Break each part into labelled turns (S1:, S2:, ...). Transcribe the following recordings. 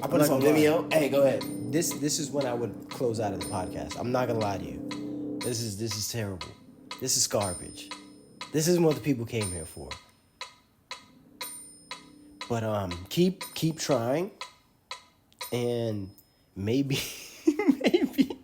S1: I put this on Vimeo. Hey, go ahead.
S2: This is when I would close out of the podcast. I'm not gonna lie to you. This is terrible. This is garbage. This isn't what the people came here for. But keep trying, and maybe maybe.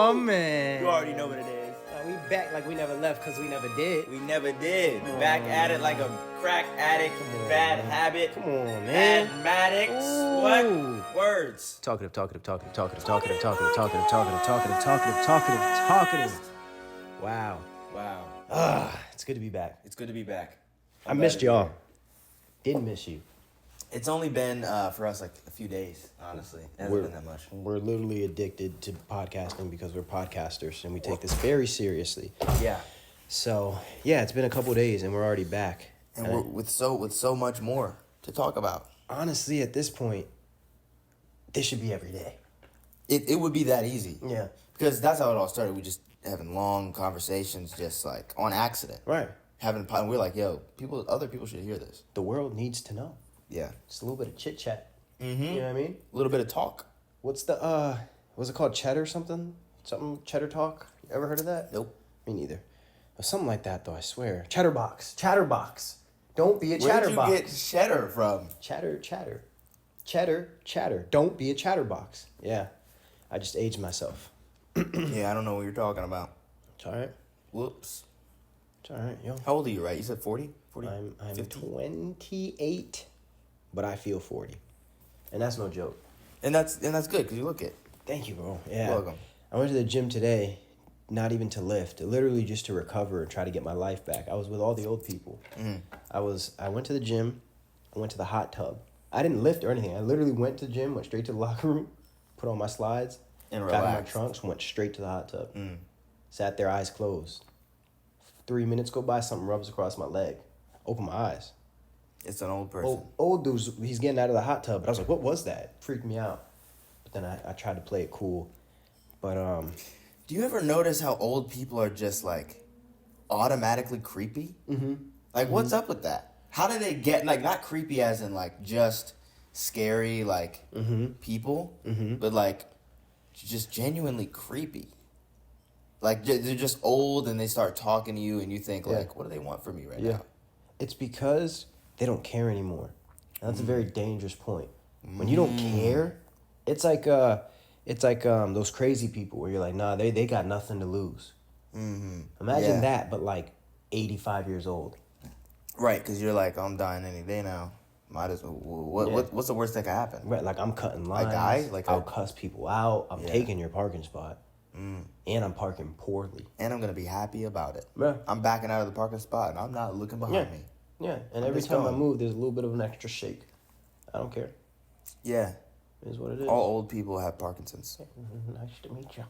S2: Oh man!
S1: You already know what it is.
S2: We back like we never left because we never did.
S1: We never did. Back at it like a crack addict. Bad habit.
S2: Come on, man.
S1: Mathematics.
S2: Ooh.
S1: What? Words.
S2: Talkative. Wow. It's good to be back.
S1: It's good to be back.
S2: I missed y'all. Didn't miss you.
S1: It's only been for us like a few days, honestly. It hasn't been that much.
S2: We're literally addicted to podcasting because we're podcasters and we take this very seriously.
S1: Yeah.
S2: So yeah, it's been a couple days and we're already back.
S1: And we're with so much more to talk about.
S2: Honestly, at this point, this should be every day.
S1: It would be that easy.
S2: Yeah.
S1: Because that's how it all started. We just having long conversations, just like on accident.
S2: Right.
S1: We're like, yo, other people should hear this.
S2: The world needs to know.
S1: Yeah.
S2: Just a little bit of chit chat.
S1: Mm-hmm.
S2: You know what I mean?
S1: A little bit of talk.
S2: What's it called? Cheddar something? Something cheddar talk? You ever heard of that?
S1: Nope.
S2: Me neither. But something like that though, I swear. Chatterbox. Don't be a chatterbox.
S1: Where did you get cheddar from?
S2: Chatter. Don't be a chatterbox. Yeah. I just aged myself.
S1: Yeah, I don't know what you're talking about.
S2: It's all right.
S1: Whoops.
S2: It's all right, yo.
S1: How old are you, right? You said 40? 40?
S2: I'm
S1: 50?
S2: 28, but I feel 40. And that's no joke.
S1: And that's good because you look it.
S2: Thank you, bro. Yeah.
S1: You're welcome.
S2: I went to the gym today, not even to lift, literally just to recover and try to get my life back. I was with all the old people.
S1: Mm-hmm.
S2: I went to the gym. I went to the hot tub. I didn't lift or anything. I literally went to the gym, went straight to the locker room, put on my slides,
S1: and
S2: got in my
S1: relaxed.
S2: trunks, went straight to the hot tub.
S1: Mm.
S2: Sat there, eyes closed. 3 minutes go by, something rubs across my leg. Open my eyes.
S1: It's an old person.
S2: Old dude's, he's getting out of the hot tub. But I was like, what was that? Freaked me out. But then I tried to play it cool. But,
S1: Do you ever notice how old people are just, like, automatically creepy?
S2: Mm-hmm.
S1: Like, what's up with that? How do they get, like, not creepy as in, like, just scary, like, people, but, like, just genuinely creepy? Like, they're just old and they start talking to you and you think, like, what do they want from me right now?
S2: It's because they don't care anymore. And that's a very dangerous point. When you don't care, it's like those crazy people where you're like, nah, they got nothing to lose.
S1: Mm-hmm.
S2: Imagine that, but like 85 years old.
S1: Right, because you're like, I'm dying any day now. Might as well. What's the worst that could happen?
S2: Right, like I'm cutting lines.
S1: I die? Like
S2: I'll cuss people out. I'm taking your parking spot. And I'm parking poorly.
S1: And I'm going to be happy about it.
S2: Yeah.
S1: I'm backing out of the parking spot and I'm not looking behind me.
S2: Yeah, and every time I move, there's a little bit of an extra shake. I don't care.
S1: Yeah.
S2: It is what it is.
S1: All old people have Parkinson's.
S2: Nice to meet you.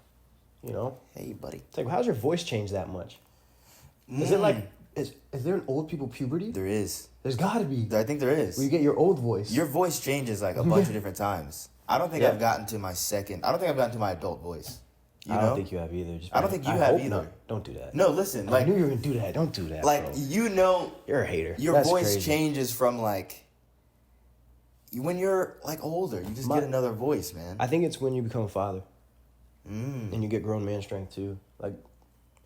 S2: You know?
S1: Hey, buddy.
S2: It's like, how's your voice changed that much? Is it like, is there an old people puberty?
S1: There is.
S2: There's gotta be.
S1: I think there is.
S2: Where you get your old voice.
S1: Your voice changes like a bunch of different times. I don't think I've gotten to my adult voice.
S2: I don't think you have either.
S1: I don't think you have either.
S2: Not. Don't do that.
S1: No, listen.
S2: I knew you were gonna do that. Don't do that.
S1: Like,
S2: bro.
S1: you know.
S2: You're a hater.
S1: Your
S2: That's
S1: voice
S2: crazy.
S1: changes from like. When you're like older, you just get another voice, man.
S2: I think it's when you become a father. And you get grown man strength too. Like,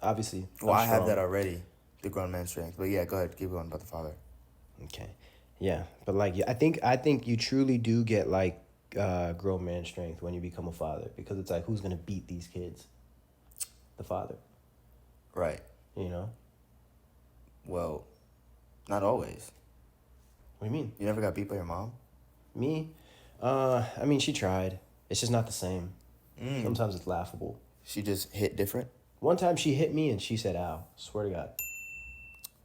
S2: obviously.
S1: Well, I have that already, the grown man strength. But yeah, go ahead, keep going about the father.
S2: Okay, yeah, but like, I think you truly do get like grown man strength when you become a father, because it's like, who's gonna beat these kids? The father.
S1: Right.
S2: You know.
S1: Well, not always.
S2: What do you mean?
S1: You never got beat by your mom?
S2: Me? I mean, she tried. It's just not the same. Sometimes it's laughable.
S1: She just hit different?
S2: One time she hit me and she said, ow. Swear to God.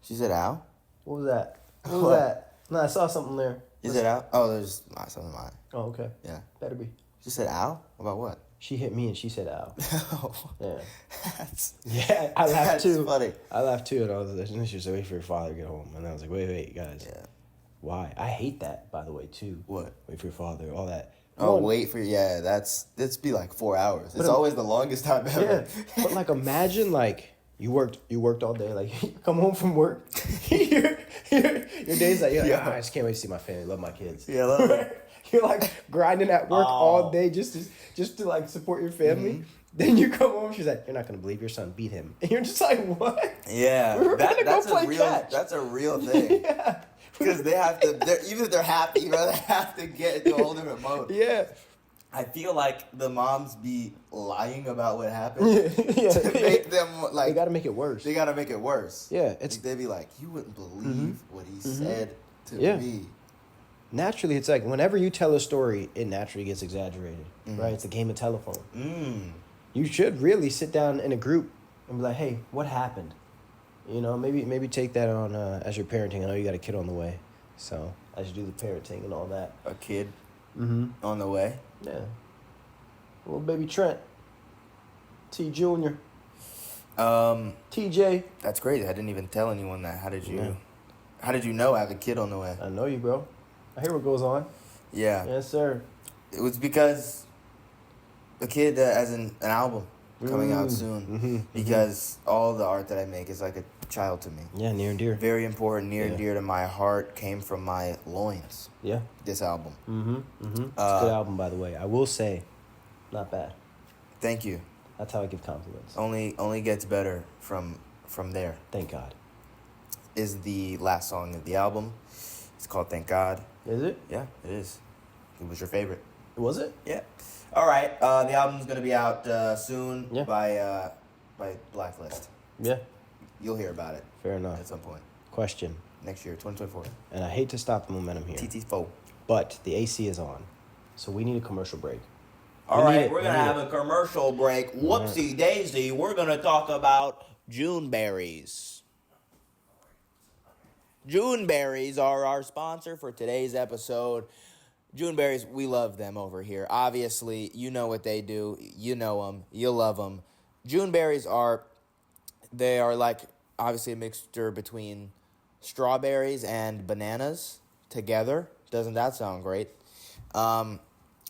S1: She said, ow?
S2: What was that? What was that? No, I saw something there.
S1: You said ow? Oh, there's something mine.
S2: Oh, okay.
S1: Yeah.
S2: Better be.
S1: She said ow? About what?
S2: She hit me and she said, ow. Yeah.
S1: Yeah,
S2: I laughed too.
S1: That's funny.
S2: I laughed too, and I was like, she was like, wait for your father to get home. And I was like, wait, guys.
S1: Yeah.
S2: Why? I hate that, by the way, too.
S1: What?
S2: Wait for your father, all that.
S1: Oh, wait for that's be like 4 hours. It's always the longest time ever.
S2: Yeah, but like imagine like you worked all day. Like you come home from work, your day's like, "Oh, I just can't wait to see my family, love my kids."
S1: Yeah, love it.
S2: You're like grinding at work all day just to like support your family. Mm-hmm. Then you come home, she's like, "You're not gonna believe your son beat him," and you're just like, "What?"
S1: Yeah, that's a real thing.
S2: Yeah.
S1: Because they have to, even if they're happy, they have to get into a whole different mode.
S2: Yeah.
S1: I feel like the moms be lying about what happened to make them like.
S2: They gotta make it worse.
S1: They gotta make it worse.
S2: Yeah,
S1: they'd be like, "You wouldn't believe what he said to me."
S2: Naturally, it's like whenever you tell a story, it naturally gets exaggerated, right? It's a game of telephone. You should really sit down in a group and be like, "Hey, what happened?" You know, maybe take that on as your parenting. I know you got a kid on the way, so as you do the parenting and all that.
S1: A kid on the way?
S2: Yeah. Little baby Trent. T Jr. TJ.
S1: That's crazy. I didn't even tell anyone that. How did you know I have a kid on the way?
S2: I know you, bro. I hear what goes on.
S1: Yeah.
S2: Yes, sir.
S1: It was because a kid has an album coming out soon. Because all the art that I make is like a child to me.
S2: Yeah, near and dear.
S1: Very important, near and dear to my heart, came from my loins.
S2: Yeah.
S1: This album.
S2: It's a good album, by the way. I will say, not bad.
S1: Thank you.
S2: That's how I give compliments.
S1: Only gets better from there.
S2: Thank God.
S1: Is the last song of the album. It's called Thank God.
S2: Is it?
S1: Yeah, it is. It was your favorite.
S2: Was it?
S1: Yeah. All right. The album's gonna be out soon by Blacklist.
S2: Yeah.
S1: You'll hear about it.
S2: Fair enough.
S1: At some point.
S2: Question.
S1: Next year, 2024.
S2: And I hate to stop the momentum here.
S1: TT4.
S2: But the AC is on, so we need a commercial break.
S1: All right, we're gonna have a commercial break. Whoopsie daisy. We're gonna talk about June berries. June berries are our sponsor for today's episode. June berries, we love them over here. Obviously, you know what they do. You know them. You love them. June berries they are like obviously a mixture between strawberries and bananas together. Doesn't that sound great? And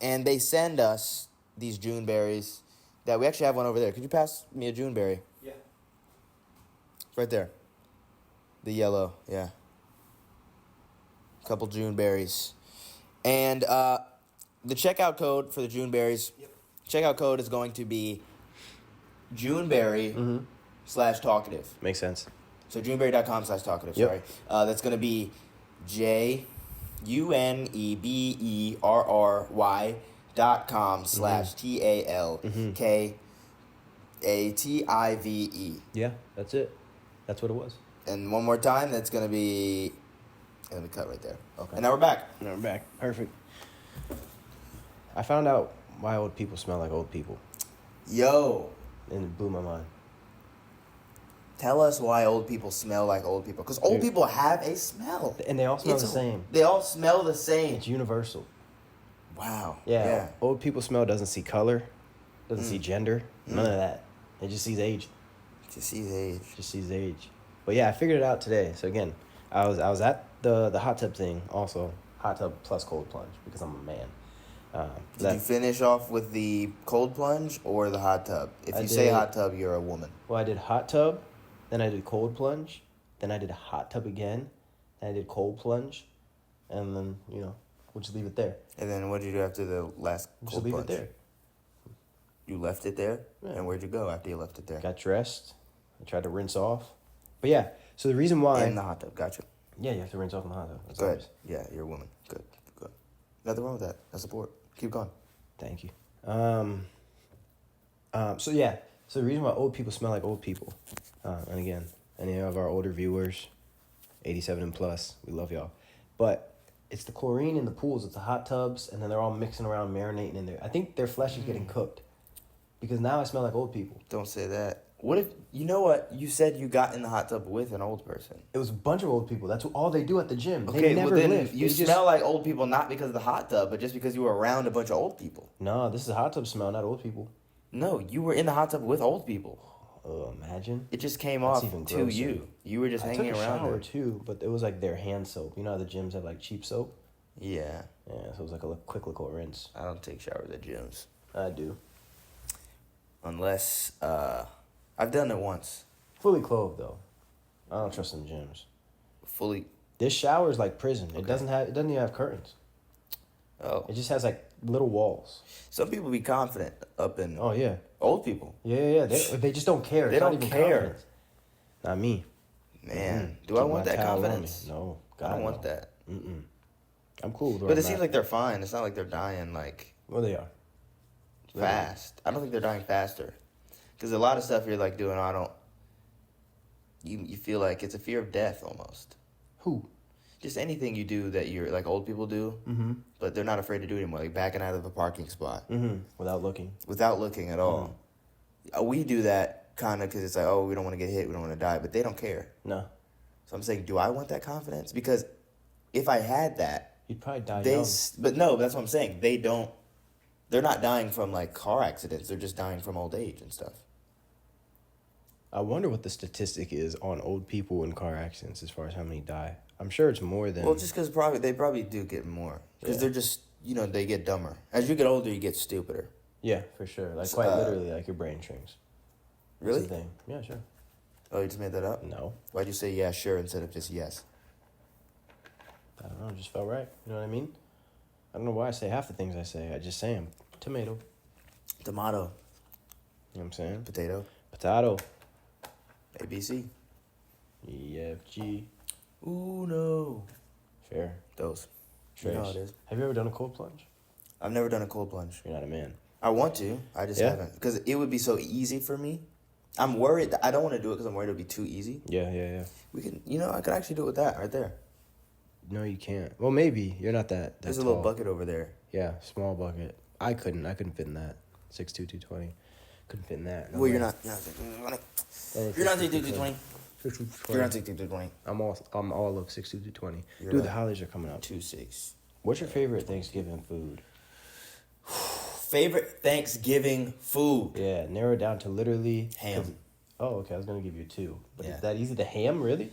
S1: they send us these June berries that we actually have one over there. Could you pass me a June berry?
S2: Yeah.
S1: It's right there. The yellow, yeah. Couple June berries. And the checkout code for the June berries, checkout code is going to be Juneberry /talkative.
S2: Makes sense.
S1: So juneberry.com/talkative, sorry. That's going to be JUNEBERRY.com/TALKATIVE.
S2: Yeah, that's it. That's what it was.
S1: And one more time, that's going to be... Let me cut right there. Okay. And now we're back.
S2: Perfect. I found out why old people smell like old people.
S1: Yo.
S2: And it blew my mind.
S1: Tell us why old people smell like old people. Because old people have a smell.
S2: And they all smell the same.
S1: They all smell the same.
S2: It's universal.
S1: Wow.
S2: Yeah. Old people smell doesn't see color, doesn't see gender, none of that. It just sees age.
S1: Just sees age.
S2: But yeah, I figured it out today. So again, I was at the hot tub thing also. Hot tub plus cold plunge because I'm a man.
S1: Did you finish off with the cold plunge or the hot tub? If you say hot tub, you're a woman.
S2: Well, I did hot tub, then I did cold plunge, then I did hot tub again, then I did cold plunge, and then, we'll just leave it there.
S1: And then what did you do after the last cold plunge?
S2: Just leave it there.
S1: You left it there?
S2: Yeah.
S1: And where'd you go after you left it there?
S2: Got dressed. I tried to rinse off. But yeah, so the reason why...
S1: In the hot tub, gotcha.
S2: Yeah, you have to rinse off in the hot tub.
S1: Go ahead. Yeah, you're a woman. Good. Nothing wrong with that. That's support. Keep going.
S2: Thank you. So the reason why old people smell like old people, and again, any of our older viewers, 87 and plus, we love y'all. But it's the chlorine in the pools, it's the hot tubs, and then they're all mixing around, marinating in there. I think their flesh is getting cooked. Because now I smell like old people.
S1: Don't say that. What if, you know what? You said you got in the hot tub with an old person.
S2: It was a bunch of old people. That's all they do at the gym.
S1: Okay,
S2: they never
S1: well then
S2: lift.
S1: you smell like old people not because of the hot tub, but just because you were around a bunch of old people.
S2: No, this is a hot tub smell, not old people.
S1: No, you were in the hot tub with old people.
S2: Oh, imagine.
S1: It just came
S2: That's
S1: off
S2: even
S1: to
S2: grosser.
S1: you. You were just hanging around.
S2: I took a shower
S1: there.
S2: too, but it was like their hand soap. You know how the gyms have like cheap soap?
S1: Yeah.
S2: Yeah, so it was like a quick little rinse.
S1: I don't take showers at gyms.
S2: I do.
S1: Unless, I've done it once.
S2: Fully clothed though. I don't trust them gyms.
S1: Fully.
S2: This shower is like prison.
S1: Okay.
S2: It doesn't even have curtains.
S1: Oh.
S2: It just has like little walls.
S1: Some people be confident up in.
S2: Oh yeah.
S1: Old people.
S2: Yeah. They just don't care.
S1: They
S2: It's not
S1: don't
S2: even
S1: care.
S2: confidence. Not me.
S1: Man, do
S2: Keep
S1: I want
S2: my
S1: that
S2: towel on me.
S1: confidence?
S2: No,
S1: I
S2: God,
S1: don't want
S2: no.
S1: that.
S2: I'm cool with where
S1: But it
S2: I'm
S1: seems
S2: at.
S1: like they're fine. It's not like they're dying like
S2: Well, they are.
S1: fast. I don't think they're dying faster. Because a lot of stuff you're like doing, you feel like it's a fear of death almost.
S2: Who?
S1: Just anything you do that you're like old people do, but they're not afraid to do anymore. Like backing out of a parking spot
S2: Without looking.
S1: without looking at all. We do that kind of because it's like, oh, we don't want to get hit, we don't want to die, but they don't care.
S2: No.
S1: So I'm saying, do I want that confidence? Because if I had that,
S2: You'd probably die young.
S1: but no, that's what I'm saying. They're not dying from like car accidents. They're just dying from old age and stuff.
S2: I wonder what the statistic is on old people in car accidents as far as how many die. I'm sure it's more than...
S1: Well, just because they probably do get more. Because they're just, they get dumber. As you get older, you get stupider.
S2: Yeah, for sure. Like, quite literally, like, your brain shrinks.
S1: Really?
S2: That's the thing. Yeah, sure.
S1: Oh, you just made that up?
S2: No.
S1: Why'd you say yeah, sure, instead of just yes?
S2: I don't know. It just felt right. You know what I mean? I don't know why I say half the things I say. I just say them. Tomato.
S1: Tomato.
S2: You know what I'm saying?
S1: Potato.
S2: Potato.
S1: ABC.
S2: EFG.
S1: Uno.
S2: Fair.
S1: Those.
S2: Trash.
S1: You know how it is.
S2: Have you ever done a cold plunge?
S1: I've never done a cold plunge.
S2: You're not a man.
S1: I want to. I just haven't. Because it would be so easy for me. I'm worried. I don't want to do it because I'm worried it'll be too easy.
S2: Yeah.
S1: We can, I could actually do it with that right there.
S2: No, you can't. Well, maybe. You're not that
S1: There's
S2: tall.
S1: a little bucket over there.
S2: Yeah, small bucket. I couldn't fit in that. 6'2", 220. Couldn't fit in that. No
S1: Well,
S2: way.
S1: you're not 6'2", 220. You're not 6'2", 220.
S2: I'm all of 6'2", 220.
S1: You're
S2: Dude,
S1: right.
S2: the holidays are coming up.
S1: 2'6".
S2: What's your favorite Thanksgiving food?
S1: Favorite Thanksgiving food?
S2: Yeah, narrow it down to literally...
S1: Ham.
S2: Oh, okay. I was going to give you 2. But
S1: Yeah.
S2: is that easy? The ham, really?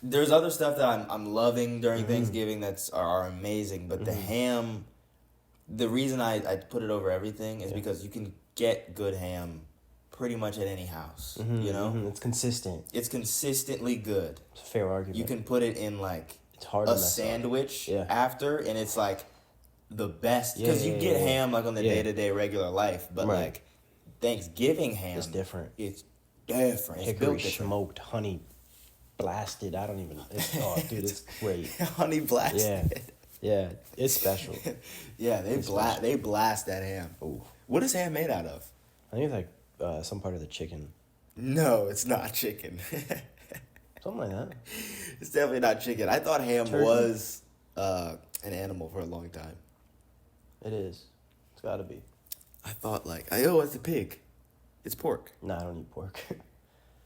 S1: There's other stuff that I'm loving during Thanksgiving that's are amazing, but the ham, the reason I put it over everything is because you can get good ham pretty much at any house,
S2: It's consistent.
S1: It's consistently good.
S2: It's a fair argument.
S1: You can put it in like
S2: It's hard to
S1: a
S2: mess up.
S1: sandwich
S2: Yeah.
S1: after, and it's like the best because you get ham like on the day-to-day regular life, but
S2: Right.
S1: like Thanksgiving ham,
S2: It's different.
S1: It's different. It's
S2: Hickory
S1: built different.
S2: smoked, honey blasted. I don't even... dude, it's great.
S1: Honey blasted.
S2: Yeah, it's special.
S1: Yeah, they blast that ham.
S2: Ooh.
S1: What is ham made out of?
S2: I think it's like some part of the chicken.
S1: No, it's not chicken.
S2: Something like that.
S1: It's definitely not chicken. I thought ham
S2: Turkey?
S1: was an animal for a long time.
S2: It is. It's got to be.
S1: I thought it's a pig. It's pork.
S2: Nah, I don't eat pork.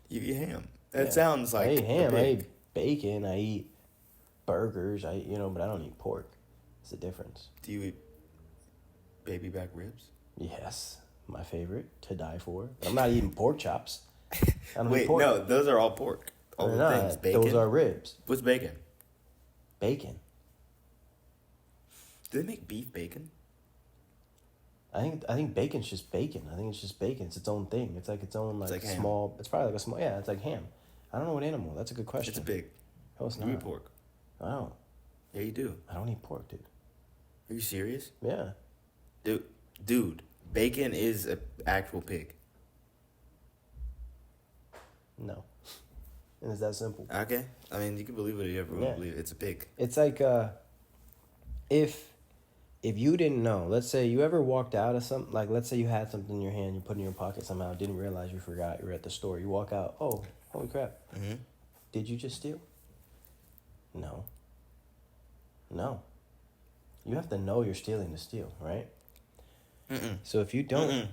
S1: You eat ham. That
S2: Yeah.
S1: sounds like
S2: I eat ham.
S1: a
S2: I
S1: pig.
S2: eat bacon. I eat burgers. But I don't eat pork. It's the difference.
S1: Do you eat baby back ribs?
S2: Yes, my favorite to die for. I'm not eating pork chops. I don't eat
S1: Wait,
S2: pork.
S1: no, those are all pork. All
S2: They're
S1: the
S2: not.
S1: things. Bacon.
S2: Those are ribs.
S1: What's bacon?
S2: Bacon.
S1: Do they make beef bacon?
S2: I think bacon's just bacon. I think it's just bacon. It's its own thing. It's like its own
S1: like ham.
S2: small. It's probably like a small. Yeah, it's like ham. I don't know what animal. That's a good question.
S1: It's a pig.
S2: No, it's
S1: You
S2: not.
S1: eat pork.
S2: I don't.
S1: Yeah, you do.
S2: I don't eat pork, dude.
S1: Are you serious?
S2: Yeah.
S1: Dude, bacon is an actual pig.
S2: No. And it's that simple.
S1: Okay. I mean, you can believe it if you ever want to believe it. It's a pig.
S2: It's like if you didn't know, let's say you ever walked out of something, like let's say you had something in your hand, you put it in your pocket somehow, didn't realize you forgot, you were at the store, you walk out, oh, holy crap.
S1: Mm-hmm.
S2: Did you just steal? No. You have to know you're stealing to steal, right?
S1: Mm-mm.
S2: So if you don't,
S1: Mm-mm.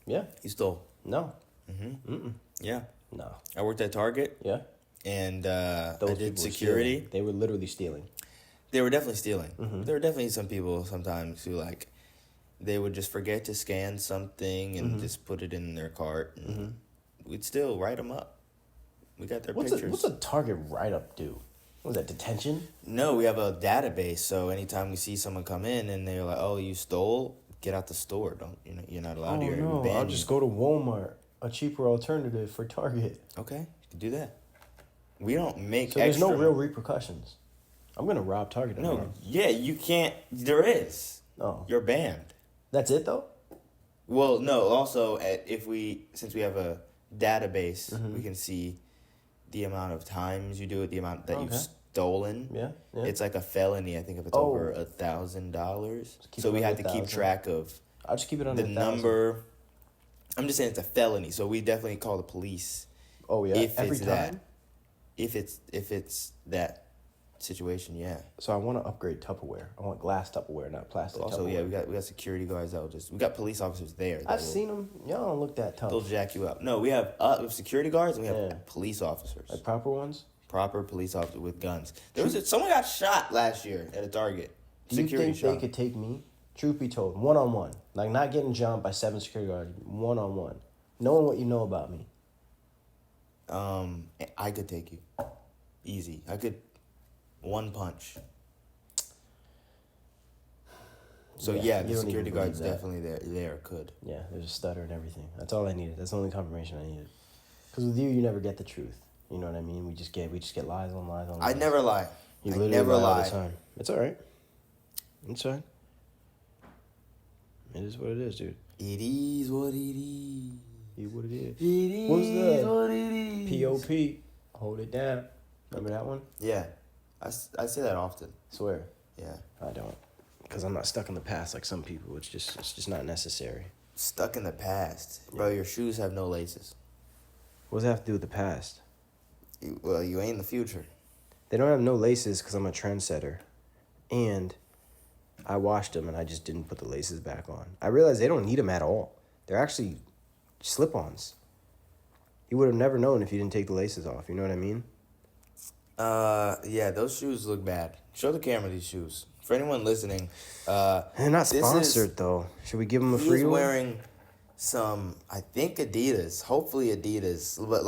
S2: yeah,
S1: You stole.
S2: no,
S1: Mm-hmm. Yeah.
S2: no,
S1: I worked at Target,
S2: yeah.
S1: and
S2: Those
S1: I
S2: people
S1: did
S2: were
S1: security.
S2: stealing. They were literally stealing.
S1: They were definitely stealing.
S2: Mm-hmm.
S1: There were definitely some people sometimes who they would just forget to scan something and just put it in their cart, and we'd still write them up. We got their pictures.
S2: What's a Target write-up do? What was that, detention?
S1: No, we have a database, so anytime we see someone come in and they're like, "Oh, you stole," get out the store. You're not allowed here.
S2: Oh no, I'll just go to Walmart, a cheaper alternative for Target.
S1: Okay, you can do that. We don't make
S2: so
S1: extra.
S2: There's no real repercussions. I'm gonna rob Target tomorrow.
S1: No, yeah, you can't. There is.
S2: Oh,
S1: you're banned.
S2: That's it though.
S1: Well, no. Also, since we have a database, we can see the amount of times you do it, the amount that you've stolen.
S2: Yeah.
S1: It's like a felony. I think if it's over $1,000. So we had to keep track of.
S2: I'll just keep it under
S1: the number. I'm just saying it's a felony, so we definitely call the police.
S2: Oh yeah, every time.
S1: That, if it's that situation, yeah.
S2: So I want to upgrade Tupperware. I want glass Tupperware, not plastic.
S1: Also,
S2: Tupperware.
S1: yeah, we got security guards that will we got police officers there.
S2: I've seen them. Y'all don't look that tough.
S1: They'll jack you up. No, we have security guards and we have police officers.
S2: Like proper ones.
S1: Proper police officers with guns. Someone got shot last year at a Target.
S2: Do you think they could take me? Truth be told, 1-on-1, like not getting jumped by 7 security guards, 1-on-1, knowing what you know about me.
S1: I could take you, easy. I could, one punch. So the security guard's definitely there. Could.
S2: Yeah, there's a stutter and everything. That's all I needed. That's the only confirmation I needed. Because with you never get the truth. You know what I mean? We just get lies on lies on lies.
S1: I never lie.
S2: I never lie all the time. It's all right. It's fine. It is what it is, dude.
S1: It is what it is.
S2: It is what it is.
S1: It is what it is.
S2: P.O.P. Hold it down. Remember that one?
S1: Yeah. I say that often.
S2: Swear.
S1: Yeah.
S2: I don't. Because I'm not stuck in the past like some people. It's just not necessary.
S1: Stuck in the past. Yeah. Bro, your shoes have no laces.
S2: What does that have to do with the past?
S1: You ain't in the future.
S2: They don't have no laces because I'm a trendsetter. And I washed them and I just didn't put the laces back on. I realized they don't need them at all. They're actually slip-ons. You would have never known if you didn't take the laces off. You know what I mean?
S1: Yeah, those shoes look bad. Show the camera these shoes. For anyone listening,
S2: they're not sponsored though. Should we give them a free one?
S1: He's wearing some, I think Adidas. Hopefully Adidas, but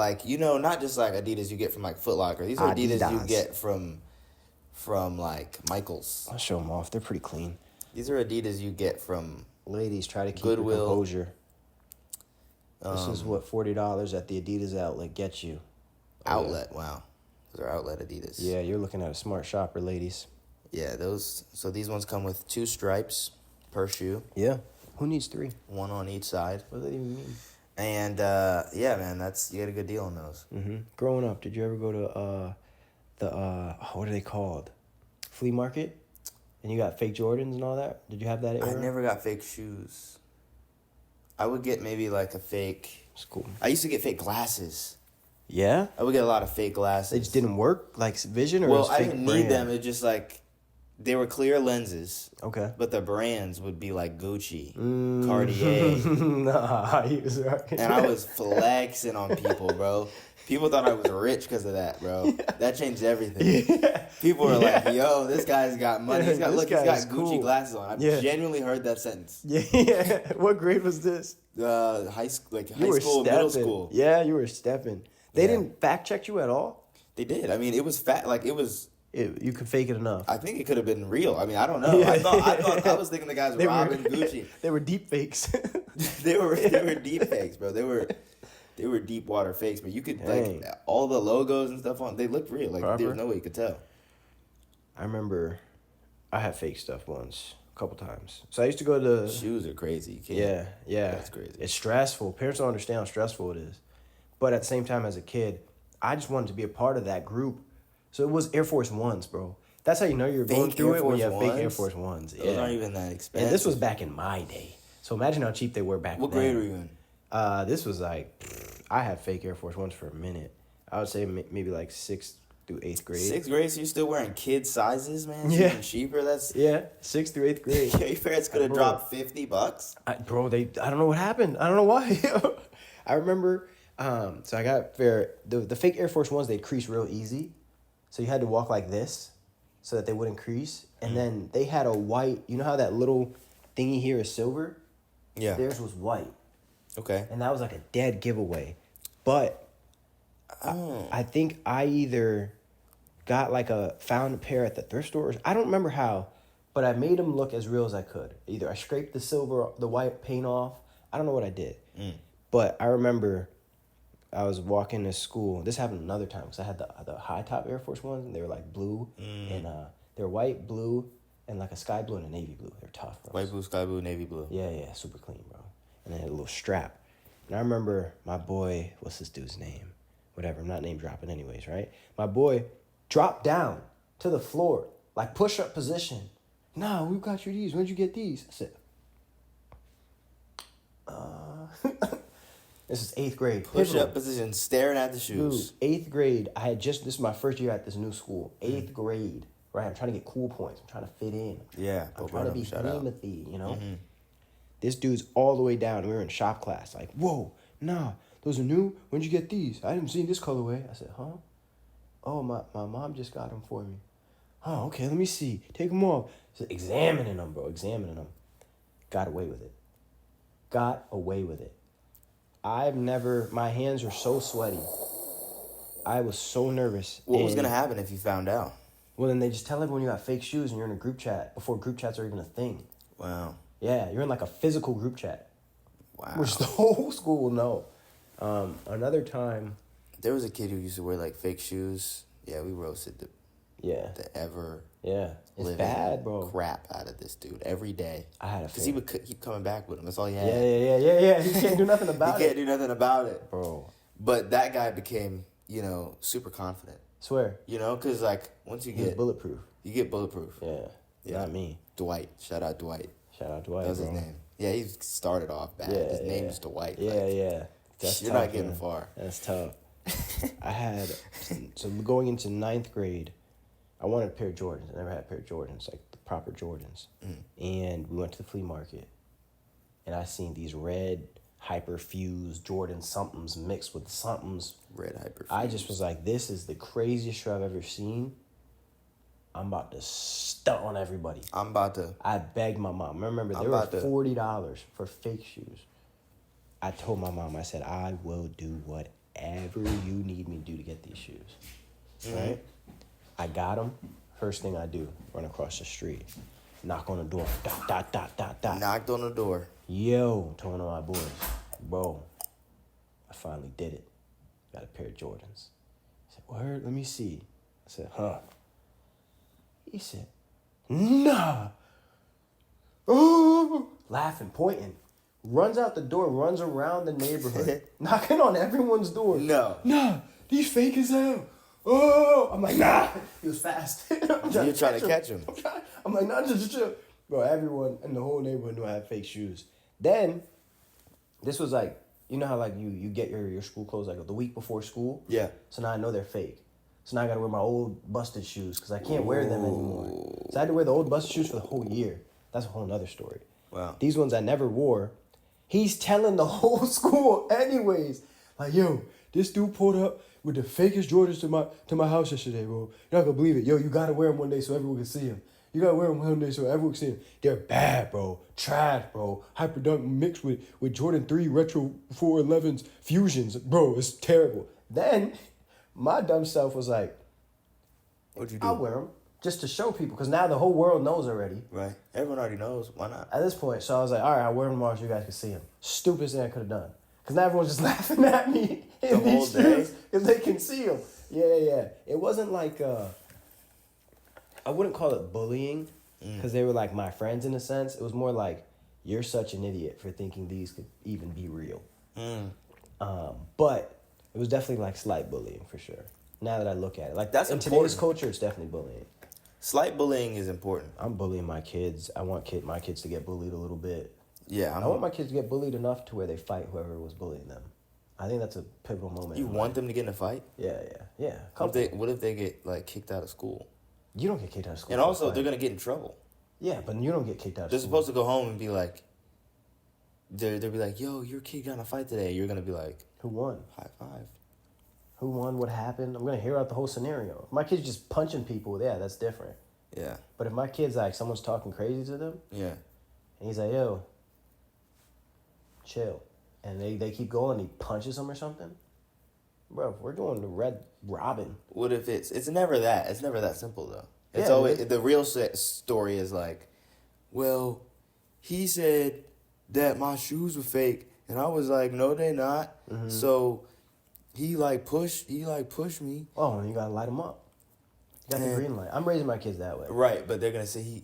S1: not just like Adidas you get from like Foot Locker. These are Adidas you get from like Michael's.
S2: I'll show them off. They're pretty clean.
S1: These are Adidas you get from
S2: ladies. Try to keep
S1: Goodwill.
S2: Your composure. This is what $40 at the Adidas outlet gets you.
S1: Outlet, yeah. Wow. Those are outlet Adidas.
S2: Yeah, you're looking at a smart shopper, ladies.
S1: Yeah, so these ones come with 2 stripes per shoe.
S2: Yeah. Who needs 3?
S1: 1 on each side.
S2: What does that even mean?
S1: And yeah, man, you get a good deal on those.
S2: Mm-hmm. Growing up, did you ever go to what are they called? Flea market? And you got fake Jordans and all that? Did you have that era?
S1: I never got fake shoes. I would get maybe like a fake.
S2: It's cool.
S1: I used to get fake glasses.
S2: Yeah?
S1: I would get a lot of fake glasses.
S2: They just didn't work? Like vision or
S1: well,
S2: was fake
S1: I didn't need them. It just like they were clear lenses.
S2: Okay.
S1: But the brands would be like Gucci, Cartier.
S2: Nah, he was right.
S1: And I was flexing on people, bro. People thought I was rich because of that, bro. Yeah. That changed everything. Yeah. People were like, yo, this guy's got money. He's got Gucci cool. Glasses on. I've genuinely heard that sentence.
S2: Yeah. What grade was this?
S1: High school, middle school.
S2: Yeah, you were stepping. They didn't fact check you at all?
S1: They did. I mean, it was
S2: you could fake it enough.
S1: I think it could have been real. I mean, I don't know. Yeah. I was thinking the guys were robbing Gucci.
S2: They were deep fakes.
S1: they were deep fakes, bro. They were deep water fakes, but you could like all the logos and stuff on. They looked real. Like there's no way you could tell.
S2: I remember, I had fake stuff once, a couple times. So I used to go to
S1: shoes are crazy. You can't,
S2: yeah,
S1: that's crazy.
S2: It's stressful. Parents don't understand how stressful it is. But at the same time, as a kid, I just wanted to be a part of that group. So it was Air Force Ones, bro. That's how you know you're going through it when you have fake Air Force Ones.
S1: Those aren't even that expensive.
S2: And this was back in my day. So imagine how cheap they were back then.
S1: What grade were you in?
S2: This was like, I had fake Air Force Ones for a minute. I would say maybe like 6th through 8th grade.
S1: 6th grade? So you're still wearing kid sizes, man?
S2: Yeah.
S1: Even cheaper? That's
S2: 6th through 8th grade.
S1: Your parents could have dropped $50.
S2: I don't know what happened. I don't know why. I remember, so I got the fake Air Force Ones, they'd crease real easy. So you had to walk like this so that they wouldn't crease. And then they had a white, you know how that little thingy here is silver.
S1: Yeah.
S2: Theirs was white.
S1: Okay.
S2: And that was like a dead giveaway. But I think I either got found a pair at the thrift store. I don't remember how, but I made them look as real as I could. Either I scraped the white paint off. I don't know what I did. But I remember I was walking to school. This happened another time because I had the high top Air Force Ones, and they were like blue, and they're white, blue, and like a sky blue and a navy blue. They're tough, bro.
S1: White, blue, sky blue, navy blue.
S2: Yeah, super clean, bro. And they had a little strap. And I remember my boy, what's this dude's name? Whatever, I'm not name dropping anyways, right? My boy dropped down to the floor, like push-up position. Nah, we got you these. When'd you get these? I said, This is 8th grade.
S1: Push-up position, staring at the shoes.
S2: Dude, 8th grade. This is my first year at this new school. 8th grade, right? I'm trying to get cool points. I'm trying to fit in.
S1: Yeah.
S2: I'm trying to be Timothy, you know? This dude's all the way down. We were in shop class. Like, whoa, nah, those are new? When'd you get these? I haven't seen this colorway. I said, huh? Oh, my mom just got them for me. Oh, okay, let me see. Take them off. So examining them, bro. Examining them. Got away with it. My hands are so sweaty. I was so nervous.
S1: What was going to happen if you found out?
S2: Well, then they just tell everyone you got fake shoes and you're in a group chat before group chats are even a thing.
S1: Wow.
S2: Yeah, you're in like a physical group chat.
S1: Wow.
S2: Which the whole school will know. Another time.
S1: There was a kid who used to wear like fake shoes. Yeah, we roasted the ever.
S2: Yeah, it's bad, bro.
S1: Crap out of this dude every day.
S2: I had a
S1: because he would keep coming back with him. That's all he had.
S2: Yeah. He can't do nothing about
S1: He can't do nothing about it,
S2: bro.
S1: But that guy became, super confident.
S2: Swear.
S1: Because like once you get
S2: bulletproof,
S1: you get bulletproof.
S2: Yeah. Not me.
S1: Dwight. Shout out Dwight.
S2: That was
S1: his name. Yeah, he started off bad.
S2: Yeah,
S1: his name is Dwight.
S2: Yeah. That's
S1: you're
S2: tough,
S1: not getting
S2: man.
S1: far.
S2: That's tough. I had so going into 9th grade, I wanted a pair of Jordans. I never had a pair of Jordans, like the proper Jordans. And we went to the flea market, and I seen these red hyperfused Jordan somethings mixed with somethings.
S1: Red hyperfused.
S2: I just was like, this is the craziest shoe I've ever seen. I'm about to stunt on everybody. I begged my mom. Remember, they were $40 for fake shoes. I told my mom, I said, I will do whatever you need me to do to get these shoes. Right? I got them. First thing I do, run across the street. Knock on the door. Dot.
S1: Knocked on the door.
S2: Yo, telling my boys, bro, I finally did it. Got a pair of Jordans. I said, word, let me see. I said, huh. He said, nah. Oh, laughing, pointing. Runs out the door, runs around the neighborhood, knocking on everyone's door.
S1: No.
S2: Nah, these fake as hell. Oh, I'm like, nah. He was fast.
S1: You're trying to catch him.
S2: I'm like, nah, just chill. Bro, everyone in the whole neighborhood knew I had fake shoes. Then, this was like, you know how like you get your school clothes like the week before school?
S1: Yeah.
S2: So now I know they're fake. So now I gotta wear my old busted shoes because I can't wear them anymore. So I had to wear the old busted shoes for the whole year. That's a whole nother story.
S1: Wow.
S2: These ones I never wore. He's telling the whole school anyways. Like, yo, this dude pulled up with the fakest Jordans to my house yesterday, bro. You're not gonna believe it. Yo, you gotta wear them one day so everyone can see them. You gotta wear them one day so everyone can see them. They're bad, bro. Trash, bro. Hyperdunk mixed with Jordan 3 Retro 411s fusions. Bro, it's terrible. Then, my dumb self was like,
S1: what'd you do?
S2: I'll wear them just to show people because now the whole world knows already.
S1: Right. Everyone already knows. Why not?
S2: At this point, so I was like, all right, I'll wear them tomorrow so you guys can see them. Stupidest thing I could have done. Because now everyone's just laughing at me in
S1: the whole
S2: these
S1: day?
S2: shoes because they can see them. Yeah. It wasn't like, I wouldn't call it bullying because they were like my friends in a sense. It was more like, you're such an idiot for thinking these could even be real. But it was definitely like slight bullying for sure. Now that I look at it. Like
S1: that's
S2: in
S1: important.
S2: Today's culture, it's definitely bullying.
S1: Slight bullying is important.
S2: I'm bullying my kids. I want my kids to get bullied a little bit.
S1: Yeah.
S2: I want my kids to get bullied enough to where they fight whoever was bullying them. I think that's a pivotal moment.
S1: You want them to get in a fight?
S2: Yeah.
S1: What if they get like kicked out of school?
S2: You don't get kicked out of school.
S1: And also, they're gonna get in trouble.
S2: Yeah, but you don't get kicked out of
S1: They're
S2: school.
S1: supposed to go home and be like, they'll be like, yo, your kid got in a fight today. You're gonna be like,
S2: who won?
S1: High five.
S2: Who won? What happened? I'm gonna hear out the whole scenario. If my kid's just punching people, yeah, that's different.
S1: Yeah.
S2: But if my kid's like someone's talking crazy to them,
S1: yeah,
S2: And he's like, yo, chill. And they keep going. He punches him or something. Bro, we're going to Red Robin.
S1: What if it's never that? It's never that simple though. It's
S2: Yeah,
S1: always the real story is like, well, he said that my shoes were fake, and I was like, no, they're not. Mm-hmm. So he pushed me.
S2: Oh, and you gotta light him up. You got the green light. I'm raising my kids that way.
S1: Right, but they're gonna say he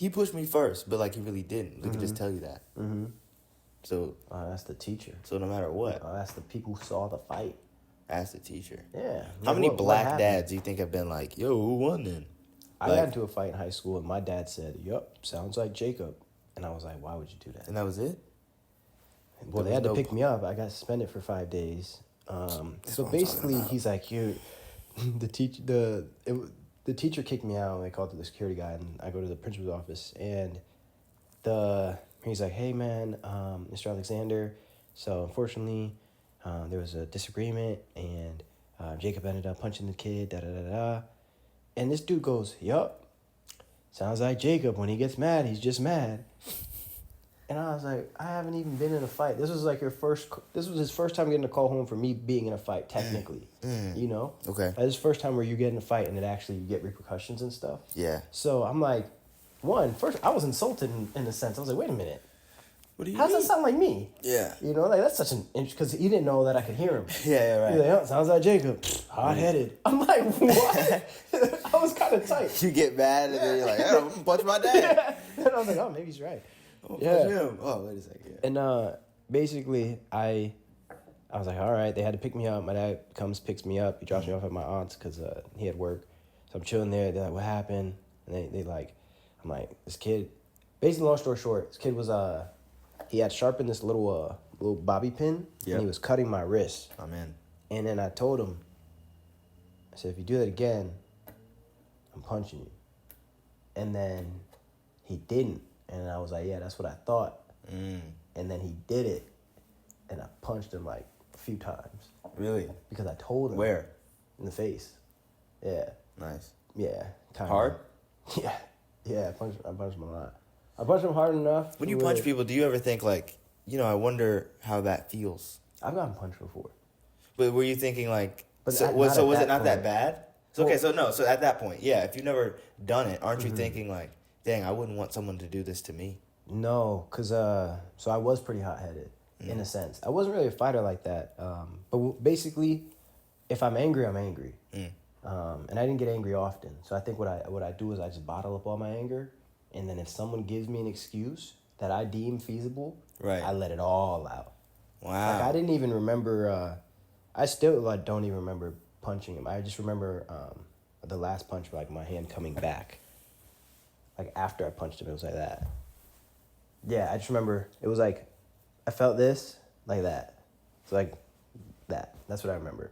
S1: pushed me first, but like he really didn't. They could just tell you that. Mm-hmm. So
S2: that's the teacher.
S1: So no matter what,
S2: that's the people who saw the fight.
S1: Ask the teacher.
S2: Yeah.
S1: How many black dads do you think have been like, yo, who won then?
S2: I got into a fight in high school, and my dad said, yup, sounds like Jacob. And I was like, why would you do that?
S1: And that was it?
S2: Well, they had to pick me up. I got suspended for 5 days. So basically, he's like, the teacher kicked me out, and they called to the security guy, and I go to the principal's office, and he's like, hey, man, Mr. Alexander, so unfortunately, there was a disagreement, and Jacob ended up punching the kid, da-da-da-da. And this dude goes, yup, sounds like Jacob. When he gets mad, he's just mad. And I was like, I haven't even been in a fight. This was his first time getting a call home for me being in a fight, technically. You know?
S1: Okay.
S2: This is the first time where you get in a fight and it actually you get repercussions and stuff.
S1: Yeah.
S2: So I'm like, first, I was insulted in a sense. I was like, wait a minute.
S1: What do you
S2: How does
S1: mean?
S2: that sound like me?
S1: Yeah.
S2: You know, like that's such an because he didn't know that I could hear him.
S1: Yeah, right.
S2: He's like, oh, sounds like Jacob, hot-headed. I'm like, what? I was kind of tight.
S1: You get mad and then you're like, I'm gonna punch my dad.
S2: And I was like, oh, maybe he's right.
S1: Punch him. Oh, wait a second. Yeah.
S2: And basically, I was like, all right. They had to pick me up. My dad comes, picks me up. He drops me off at my aunt's because he had work. So I'm chilling there. They're like, what happened? And they like, I'm like, this kid. Basically, long story short, this kid was he had sharpened this little bobby pin, and he was cutting my wrist.
S1: Oh, man.
S2: And then I told him, I said, if you do that again, I'm punching you. And then he didn't. And I was like, yeah, that's what I thought. And then he did it. And I punched him like a few times.
S1: Really?
S2: Because I told him.
S1: Where?
S2: In the face. Yeah.
S1: Nice.
S2: Yeah.
S1: Hard?
S2: Yeah. Yeah, I punched him a lot. I punched him hard enough.
S1: When you punch people, do you ever think like, I wonder how that feels?
S2: I've gotten punched before.
S1: But were you thinking like,
S2: but
S1: was it not that bad? So, okay, so at that point, yeah, if you've never done it, aren't you thinking like, dang, I wouldn't want someone to do this to me? No,
S2: because so I was pretty hot-headed in a sense. I wasn't really a fighter like that. But basically, if I'm angry, I'm angry. And I didn't get angry often. So I think what I do is I just bottle up all my anger. And then if someone gives me an excuse that I deem feasible, I let it all out.
S1: Wow.
S2: Like I didn't even remember, I still don't even remember punching him. I just remember the last punch, like my hand coming back. Like after I punched him, it was like that. Yeah, I just remember it was like, I felt this, like that. It's like that. That's what I remember.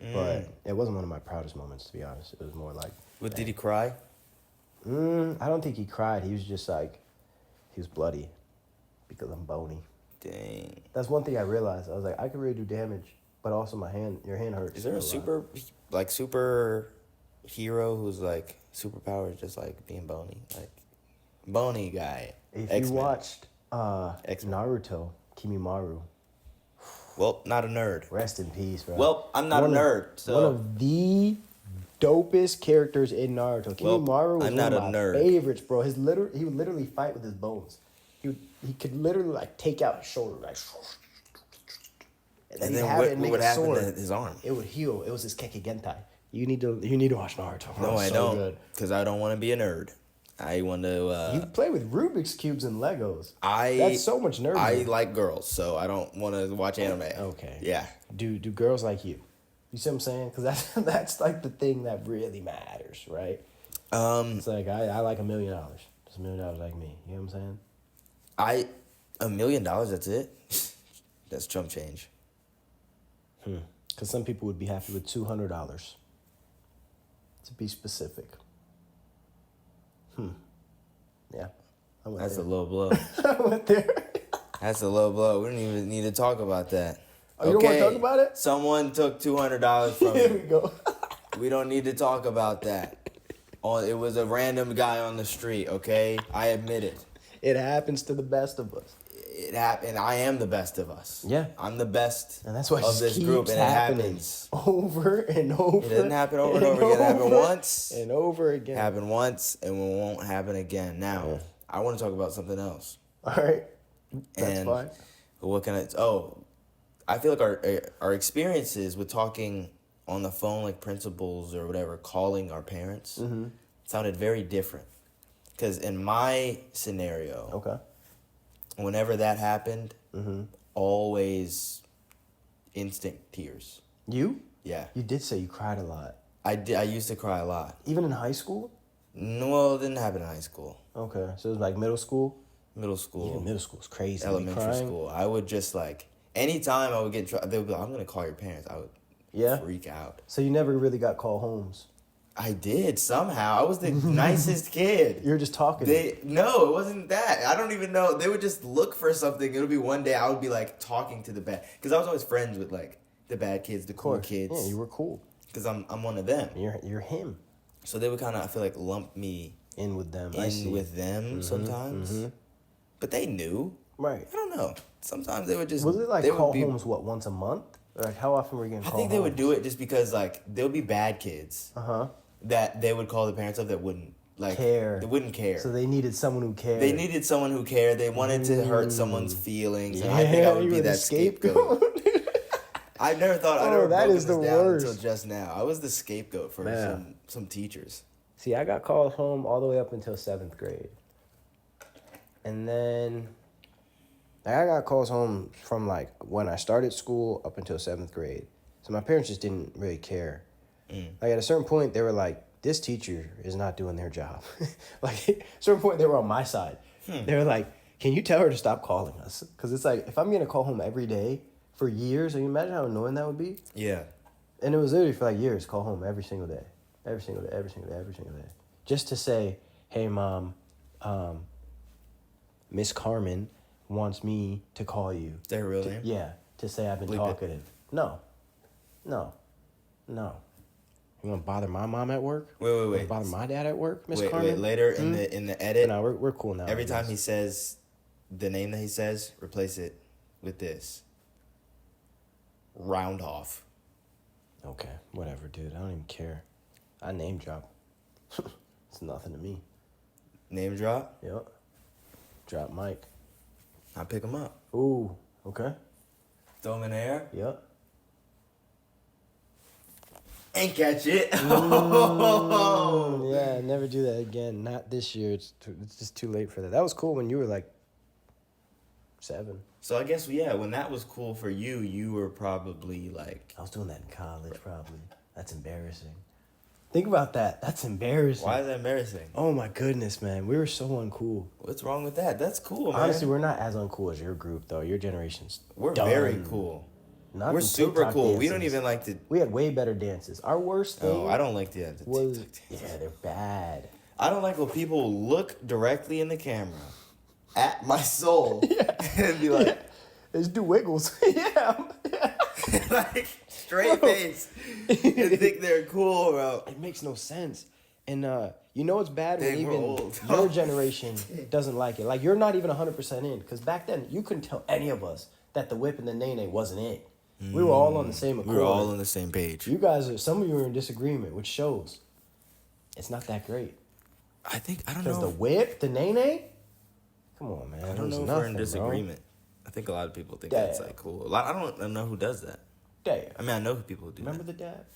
S2: But it wasn't one of my proudest moments, to be honest. It was more like...
S1: Did he cry?
S2: I don't think he cried. He was just like, he was bloody because I'm bony.
S1: Dang.
S2: That's one thing I realized. I was like, I can really do damage, but also your hand hurts.
S1: Is there a super hero who's like superpowers just like being bony? Like, bony guy.
S2: If
S1: X-Men.
S2: you watched Naruto, Kimimaru.
S1: Well, not a nerd.
S2: Rest in peace, bro.
S1: Well, I'm not a nerd, so...
S2: One of the dopest characters in Naruto. Kimimaru was one of my favorites, bro. He would literally fight with his bones. He could literally like take out his shoulder, like...
S1: And then what would happen to his arm?
S2: It would heal. It was his Kekigentai. You need to watch Naruto, bro.
S1: No, I don't. Because I don't want to be a nerd. I want to...
S2: you play with Rubik's Cubes and Legos. That's so much nerd.
S1: I like girls, so I don't want to watch anime.
S2: Okay.
S1: Yeah.
S2: Do girls like you? You see what I'm saying? Because that's like the thing that really matters, right? It's like, I like $1 million. Does $1 million like me? You know what I'm saying?
S1: $1 million, that's it? That's chump change.
S2: Because some people would be happy with $200. To be specific. Yeah.
S1: That's a low blow.
S2: I went there.
S1: That's a low blow. We don't even need to talk about that.
S2: Oh, you don't want to talk about it?
S1: Someone took $200 from
S2: Here
S1: me.
S2: we go.
S1: We don't need to talk about that. Oh, it was a random guy on the street, okay? I admit it.
S2: It happens to the best of us.
S1: It happened. I am the best of us.
S2: Yeah.
S1: I'm the best
S2: And that's why
S1: of this group, and it happens.
S2: Over and over.
S1: It didn't happen over and over again. It happened once.
S2: And over again.
S1: Happened once, and it won't happen again. Now, I want to talk about something else.
S2: All right. That's fine.
S1: What can I... I feel like our experiences with talking on the phone, like principals or whatever, calling our parents, sounded very different. Because in my scenario, whenever that happened, always instant tears.
S2: You?
S1: Yeah.
S2: You did say you cried a lot.
S1: I did. I used to cry a lot.
S2: Even in high school?
S1: No, well, it didn't happen in high school.
S2: Okay, so it was like middle school?
S1: Middle school.
S2: Even middle school is crazy.
S1: Elementary school. I would just like, anytime I would get in trouble, they would be like, I'm going to call your parents. I would freak out.
S2: So you never really got call homes?
S1: I did somehow. I was the nicest kid.
S2: You were just talking.
S1: No, it wasn't that. I don't even know. They would just look for something. It would be one day I would be like talking to the bad, because I was always friends with like the bad kids, the cool kids.
S2: Yeah, you were cool.
S1: Because I'm one of them.
S2: You're him.
S1: So they would kind of, I feel like, lump me
S2: in with them.
S1: Sometimes. But they knew.
S2: Right.
S1: I don't know. Sometimes they would just...
S2: Was it like call homes, once a month? Or like how often were you getting call
S1: I think they would do it just because like there would be bad kids. That they would call the parents of that wouldn't like
S2: care.
S1: They wouldn't care.
S2: So they needed someone who cared.
S1: They needed someone who cared. They wanted to hurt someone's feelings. And I think I would be that scapegoat. I never thought I'd ever broken this down until just now. I was the scapegoat for some teachers.
S2: See, I got called home all the way up until 7th grade. And then I got calls home from like when I started school up until 7th grade. So my parents just didn't really care. Like at a certain point, they were like, this teacher is not doing their job. Like at a certain point, they were on my side. They were like, can you tell her to stop calling us? Because it's like, if I'm going to call home every day for years, can you imagine how annoying that would be?
S1: Yeah.
S2: And it was literally for like years, call home every single day. Every single day, every single day, every single day. Just to say, hey, Mom, Miss Carmen wants me to call you.
S1: Is that her real name?
S2: Yeah, to say I've been talkative. No. You want to bother my mom at work?
S1: Wait.
S2: Bother my dad at work, Miss Carmen?
S1: Wait, later in the edit.
S2: No, we're cool now.
S1: Every time he says the name that he says, replace it with this. Round off.
S2: Okay, whatever, dude. I don't even care. I name drop. It's nothing to me.
S1: Name drop?
S2: Yep. Drop mic.
S1: I pick him up.
S2: Ooh, okay.
S1: Throw him in the air?
S2: Yep.
S1: And catch it.
S2: Yeah, never do that again. Not this year. It's just too late for that. That was cool when you were like 7.
S1: So I guess, when that was cool for you, you were probably like...
S2: I was doing that in college, probably. That's embarrassing. Think about that. That's embarrassing.
S1: Why is that embarrassing?
S2: Oh, my goodness, man. We were so uncool.
S1: What's wrong with that? That's cool, man.
S2: Honestly, we're not as uncool as your group, though. Your generation's done.
S1: Very cool. We're super TikTok cool. Dances. We don't even like to...
S2: We had way better dances. Our worst thing...
S1: Oh, I don't like the TikTok dances.
S2: Yeah, they're bad.
S1: I don't like when people look directly in the camera at my soul and be like...
S2: They just do wiggles.
S1: Like, straight face. And think they're cool, bro.
S2: It makes no sense. And you know it's bad when even
S1: old.
S2: Your generation doesn't like it. Like, you're not even 100% in. Because back then, you couldn't tell any of us that the whip and the nay-nay wasn't it. We were all on the same accord.
S1: We were all on the same page.
S2: You guys some of you are in disagreement, which shows it's not that great.
S1: I don't know.
S2: Because the whip, the nay-nay? Come on, man.
S1: I don't know if we're in disagreement. Bro. I think a lot of people think that's like cool. I don't know who does that.
S2: Dab.
S1: I mean, I know who people do.
S2: Remember the dab?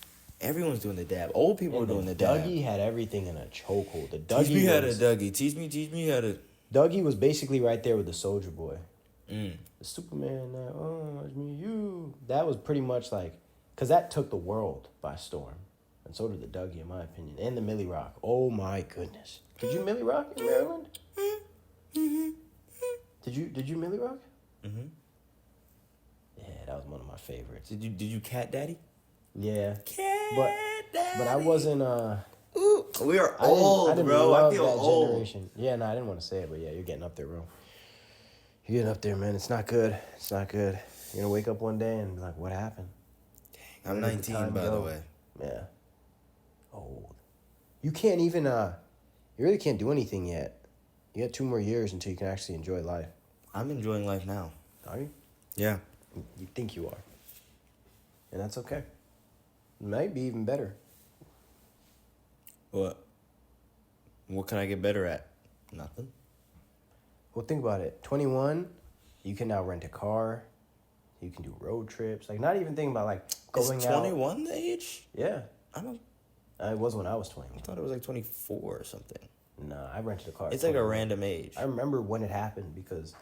S1: Everyone's doing the dab. Old people are doing the dab.
S2: Dougie had everything in a chokehold.
S1: Teach me how to Dougie. Teach me how to...
S2: Dougie was basically right there with the Soldier Boy. The Superman, it's me, you. That was pretty much like... Because that took the world by storm. And so did the Dougie, in my opinion. And the Millie Rock. Oh, my goodness. Did you Millie Rock in Maryland? Did you Millie Rock? Yeah, that was one of my favorites.
S1: Did you Cat Daddy?
S2: Yeah.
S1: Daddy.
S2: But I wasn't
S1: Ooh, we are old, bro. I feel old.
S2: Generation. Yeah, no, I didn't want to say it, but yeah, you're getting up there, bro. You're getting up there, man. It's not good. It's not good. You're gonna wake up one day and be like, what happened?
S1: Dang, I'm 19, by the way.
S2: Yeah. Old. You can't even, you really can't do anything yet. You got 2 more years until you can actually enjoy life.
S1: I'm enjoying life now.
S2: Are you?
S1: Yeah.
S2: You think you are. And that's okay. It might be even better.
S1: What? What can I get better at? Nothing.
S2: Well, think about it. 21, you can now rent a car. You can do road trips. Like, not even thinking about, like, going out.
S1: Is 21 the age?
S2: Yeah.
S1: I don't...
S2: It was when I was 21.
S1: I thought it was like 24 or something.
S2: Nah, I rented a car.
S1: It's like a random age.
S2: I remember when it happened because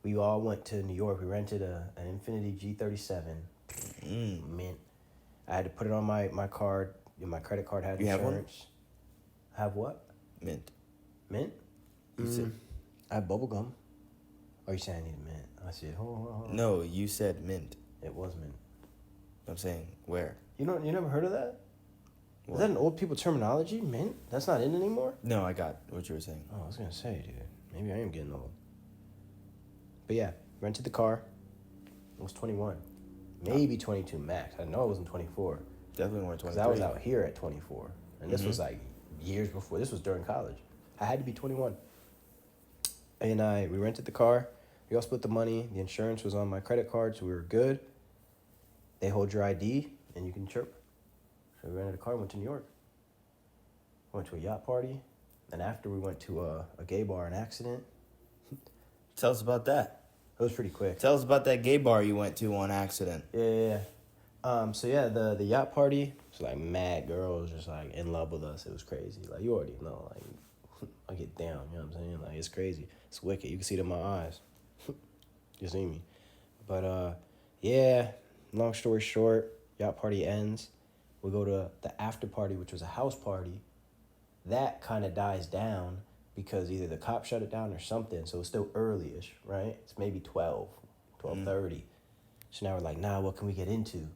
S2: we all went to New York. We rented an Infiniti G37 Mint. I had to put it on my card. My credit card had insurance.
S1: Have one?
S2: Have what?
S1: Mint.
S2: Mint? I have bubble gum. Oh, you saying I need a mint? I said, hold on.
S1: No, you said mint.
S2: It was mint.
S1: I'm saying where?
S2: You never heard of that?
S1: What?
S2: Is that an old people terminology? Mint? That's not in anymore?
S1: No, I got what you were saying.
S2: Oh, I was gonna say, dude. Maybe I am getting old. But yeah, rented the car. I was 21. Maybe 22 max. I know it wasn't 24.
S1: Definitely more 23.
S2: Because I was out here at 24. And this was like years before. This was during college. I had to be 21. And we rented the car. We all split the money. The insurance was on my credit card, so we were good. They hold your ID, and you can chirp. So we rented a car and went to New York. Went to a yacht party. And after we went to a gay bar, an accident.
S1: Tell us about that.
S2: It was pretty quick.
S1: Tell us about that gay bar you went to on accident.
S2: Yeah. So yeah, the yacht party was like mad girls just like in love with us. It was crazy. Like you already know, like I get down, you know what I'm saying? Like it's crazy. It's wicked. You can see it in my eyes. You see me. But yeah, long story short, yacht party ends. We go to the after party, which was a house party. That kind of dies down because either the cops shut it down or something. So it's still early-ish, right? It's maybe 12:30. So now we're like, nah, what can we get into?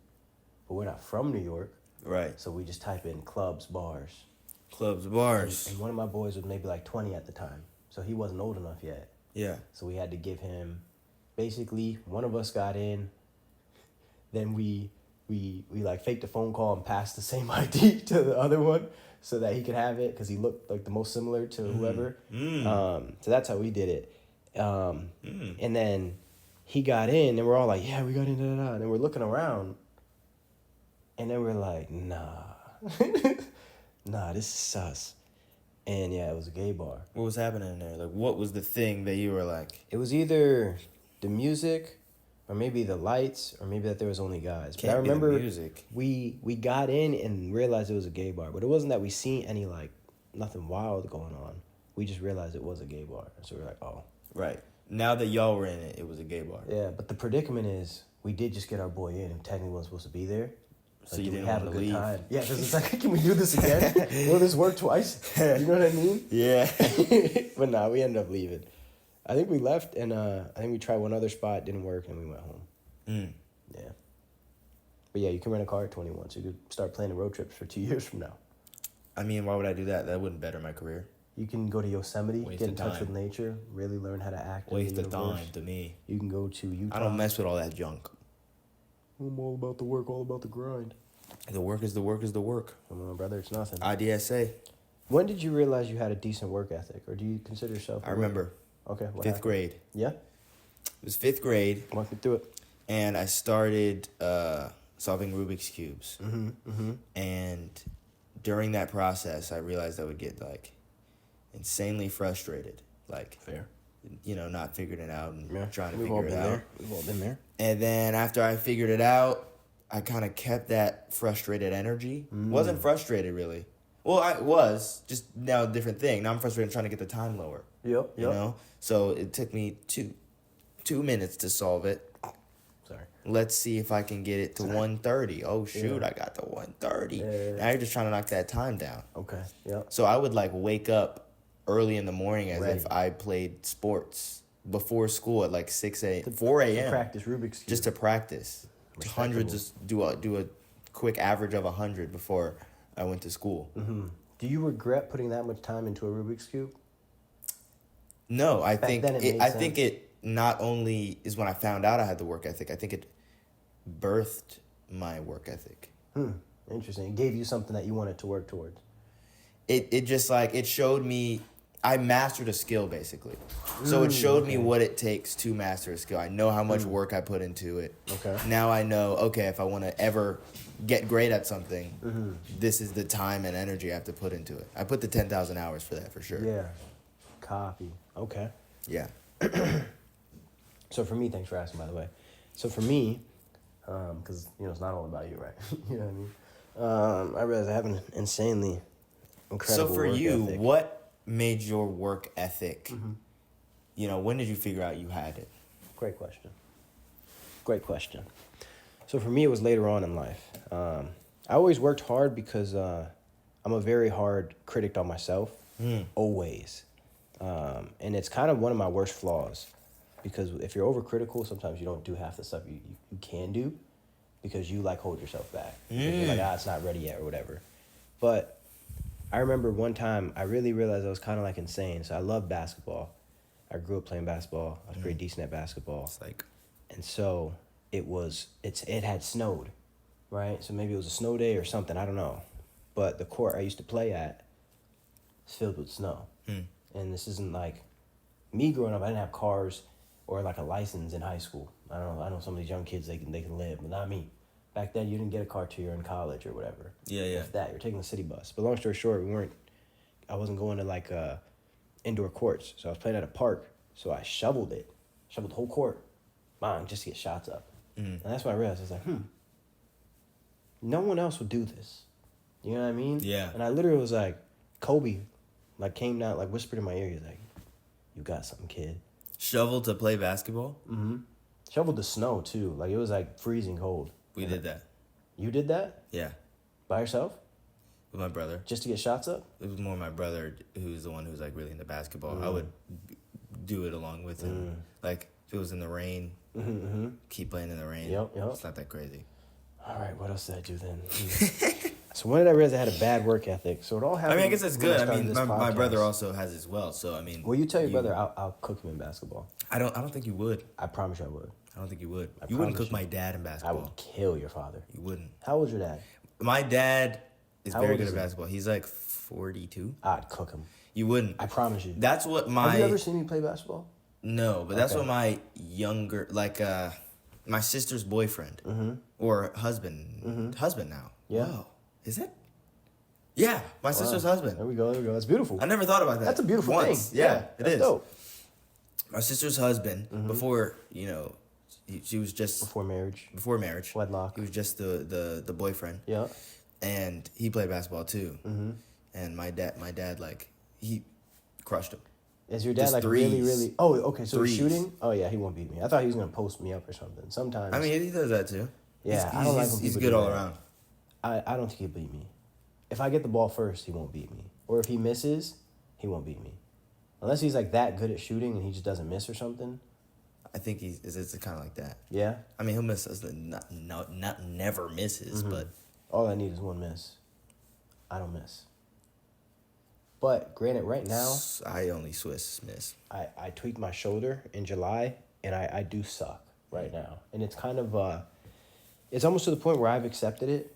S2: But we're not from New York.
S1: Right.
S2: So we just type in clubs, bars.
S1: Clubs, bars.
S2: And one of my boys was maybe like 20 at the time. So he wasn't old enough yet.
S1: Yeah.
S2: So we had to give him, basically, one of us got in. Then we like faked a phone call and passed the same ID to the other one so that he could have it because he looked like the most similar to whoever. So that's how we did it. And then he got in and we're all like, yeah, we got in, And then we're looking around and then we're like, nah, this is sus. And yeah, it was a gay bar.
S1: What was happening in there? Like, what was the thing that you were like?
S2: It was either the music or maybe the lights, or maybe that there was only guys. But I remember
S1: music.
S2: We got in and realized it was a gay bar, but it wasn't that we seen any like nothing wild going on. We just realized it was a gay bar, so we were like, oh.
S1: Right. Now that y'all were in it, it was a gay bar.
S2: Yeah, but the predicament is we did just get our boy in, and technically wasn't supposed to be there.
S1: So you didn't have a good leave.
S2: Time? Yeah, because it's like, can we do this again? Will this work twice? You know what I mean?
S1: Yeah.
S2: But nah, we ended up leaving. I think we left, and I think we tried one other spot, didn't work, and we went home. Yeah. But yeah, you can rent a car at 21, so you could start planning road trips for 2 years from now.
S1: I mean, why would I do that? That wouldn't better my career.
S2: You can go to Yosemite,
S1: Waste
S2: get in
S1: of
S2: touch
S1: time.
S2: with nature, really learn how to act.
S1: Waste of time to me.
S2: You can go to Utah.
S1: I don't mess with all that junk.
S2: I'm all about the work, all about the grind.
S1: The work is the work is the work.
S2: Come on, brother, it's nothing.
S1: IDSA.
S2: When did you realize you had a decent work ethic, or do you consider yourself?
S1: I remember.
S2: Okay, what
S1: 5th
S2: happened?
S1: grade.
S2: Yeah?
S1: It was 5th grade.
S2: Walk me through it.
S1: And I started solving Rubik's Cubes. And during that process, I realized I would get, like, insanely frustrated. Like,
S2: fair.
S1: You know, not figuring it out and trying to
S2: We've
S1: figure it out.
S2: There. We've all been there.
S1: And then after I figured it out, I kind of kept that frustrated energy. Wasn't frustrated, really. Well, I was. Just now a different thing. Now I'm frustrated trying to get the time lower.
S2: Yep.
S1: You know? So it took me two minutes to solve it.
S2: Sorry.
S1: Let's see if I can get it to 1:30. Oh, shoot, I got to 1:30.
S2: Yeah.
S1: Now you're just trying to knock that time down.
S2: Okay, yep.
S1: So I would, like, wake up early in the morning as
S2: Ready.
S1: if I played sports before school at, like, 4 a.m.
S2: To practice Rubik's Cube.
S1: Just to practice. Hundreds, just do a quick average of 100 before I went to school.
S2: Do you regret putting that much time into a Rubik's Cube?
S1: No, I
S2: Back
S1: think
S2: then it made
S1: I
S2: sense.
S1: think it not only is when I found out I had the work ethic. I think it birthed my work ethic.
S2: Interesting. It gave you something that you wanted to work towards.
S1: it just like, it showed me, I mastered a skill basically. So it showed me what it takes to master a skill. I know how much work I put into it.
S2: Okay.
S1: Now I know, okay, if I want to ever get great at something, this is the time and energy I have to put into it. I put the 10,000 hours for that for sure.
S2: Yeah. Copy. Okay.
S1: Yeah.
S2: So for me, thanks for asking, by the way. So for me, because, it's not all about you, right? You know what I mean? I realize I have an insanely incredible
S1: So for
S2: work
S1: you,
S2: ethic.
S1: what made your work ethic, when did you figure out you had it?
S2: Great question. So for me, it was later on in life. I always worked hard because I'm a very hard critic on myself, always. And it's kind of one of my worst flaws, because if you're overcritical, sometimes you don't do half the stuff you can do because you hold yourself back. You're like, it's not ready yet or whatever. But I remember one time I really realized I was kind of insane. So I love basketball. I grew up playing basketball. I was pretty decent at basketball.
S1: It's like,
S2: and so it had snowed, right? So maybe it was a snow day or something, I don't know. But the court I used to play at is filled with snow. And this isn't me growing up, I didn't have cars or a license in high school. I know some of these young kids, they can live, but not me. Back then, you didn't get a car till you're in college or whatever.
S1: Yeah.
S2: If that, you're taking the city bus. But long story short, I wasn't going to indoor courts. So I was playing at a park. So I shoveled the whole court, just to get shots up. And that's when I realized, I was no one else would do this. You know what I mean?
S1: Yeah.
S2: And I literally was Kobe, came down, whispered in my ear. He's like, "You got something, kid."
S1: Shovel to play basketball?
S2: Mm-hmm. Shoveled the snow too. It was freezing cold.
S1: We did that.
S2: You did that?
S1: Yeah.
S2: By yourself?
S1: With my brother.
S2: Just to get shots up?
S1: It was more my brother who's the one who's really into basketball. I would do it along with him. If it was in the rain, keep playing in the rain.
S2: Yep.
S1: It's not that crazy.
S2: All right, what else did I do then? So when did I realize I had a bad work ethic? So it all happened.
S1: I guess that's good. My
S2: podcast.
S1: brother also has as well. So
S2: Well, you tell your brother I'll cook him in basketball.
S1: I don't think you would.
S2: I promise you I would.
S1: I don't think you would. You wouldn't cook my dad in basketball.
S2: I would kill your father.
S1: You wouldn't.
S2: How old's your dad?
S1: My dad is
S2: How
S1: very
S2: old
S1: good
S2: is
S1: at
S2: he?
S1: basketball. He's 42.
S2: I'd cook him.
S1: You wouldn't.
S2: I promise you.
S1: That's what my...
S2: Have you ever seen me play basketball?
S1: No, but that's what my younger... my sister's boyfriend. Or husband. Husband now.
S2: Yeah.
S1: Whoa. Is it? Yeah, my sister's husband.
S2: There we go. That's beautiful.
S1: I never thought about that.
S2: That's a beautiful
S1: Once.
S2: thing.
S1: Yeah, it
S2: that's
S1: is.
S2: Dope.
S1: My sister's husband, before, she was just...
S2: Before marriage.
S1: Wedlock. He was just the boyfriend.
S2: Yeah.
S1: And he played basketball too. And my dad, he crushed him.
S2: Is your dad
S1: Just
S2: really,
S1: threes.
S2: really... Oh, okay, so he's
S1: Threes.
S2: shooting? Oh, yeah, he won't beat me. I thought he was going to post me up or something. Sometimes...
S1: He does that too.
S2: Yeah, I don't like when
S1: He's
S2: people
S1: good
S2: do
S1: all
S2: that.
S1: around.
S2: I don't think he'll beat me. If I get the ball first, he won't beat me. Or if he misses, he won't beat me. Unless he's that good at shooting and he just doesn't miss or something.
S1: I think it's kind of like that.
S2: Yeah?
S1: He'll miss us, not never misses, but...
S2: All I need is one miss. I don't miss. But granted, right now...
S1: I only Swiss miss.
S2: I tweaked my shoulder in July, and I do suck right now. And it's kind of... it's almost to the point where I've accepted it.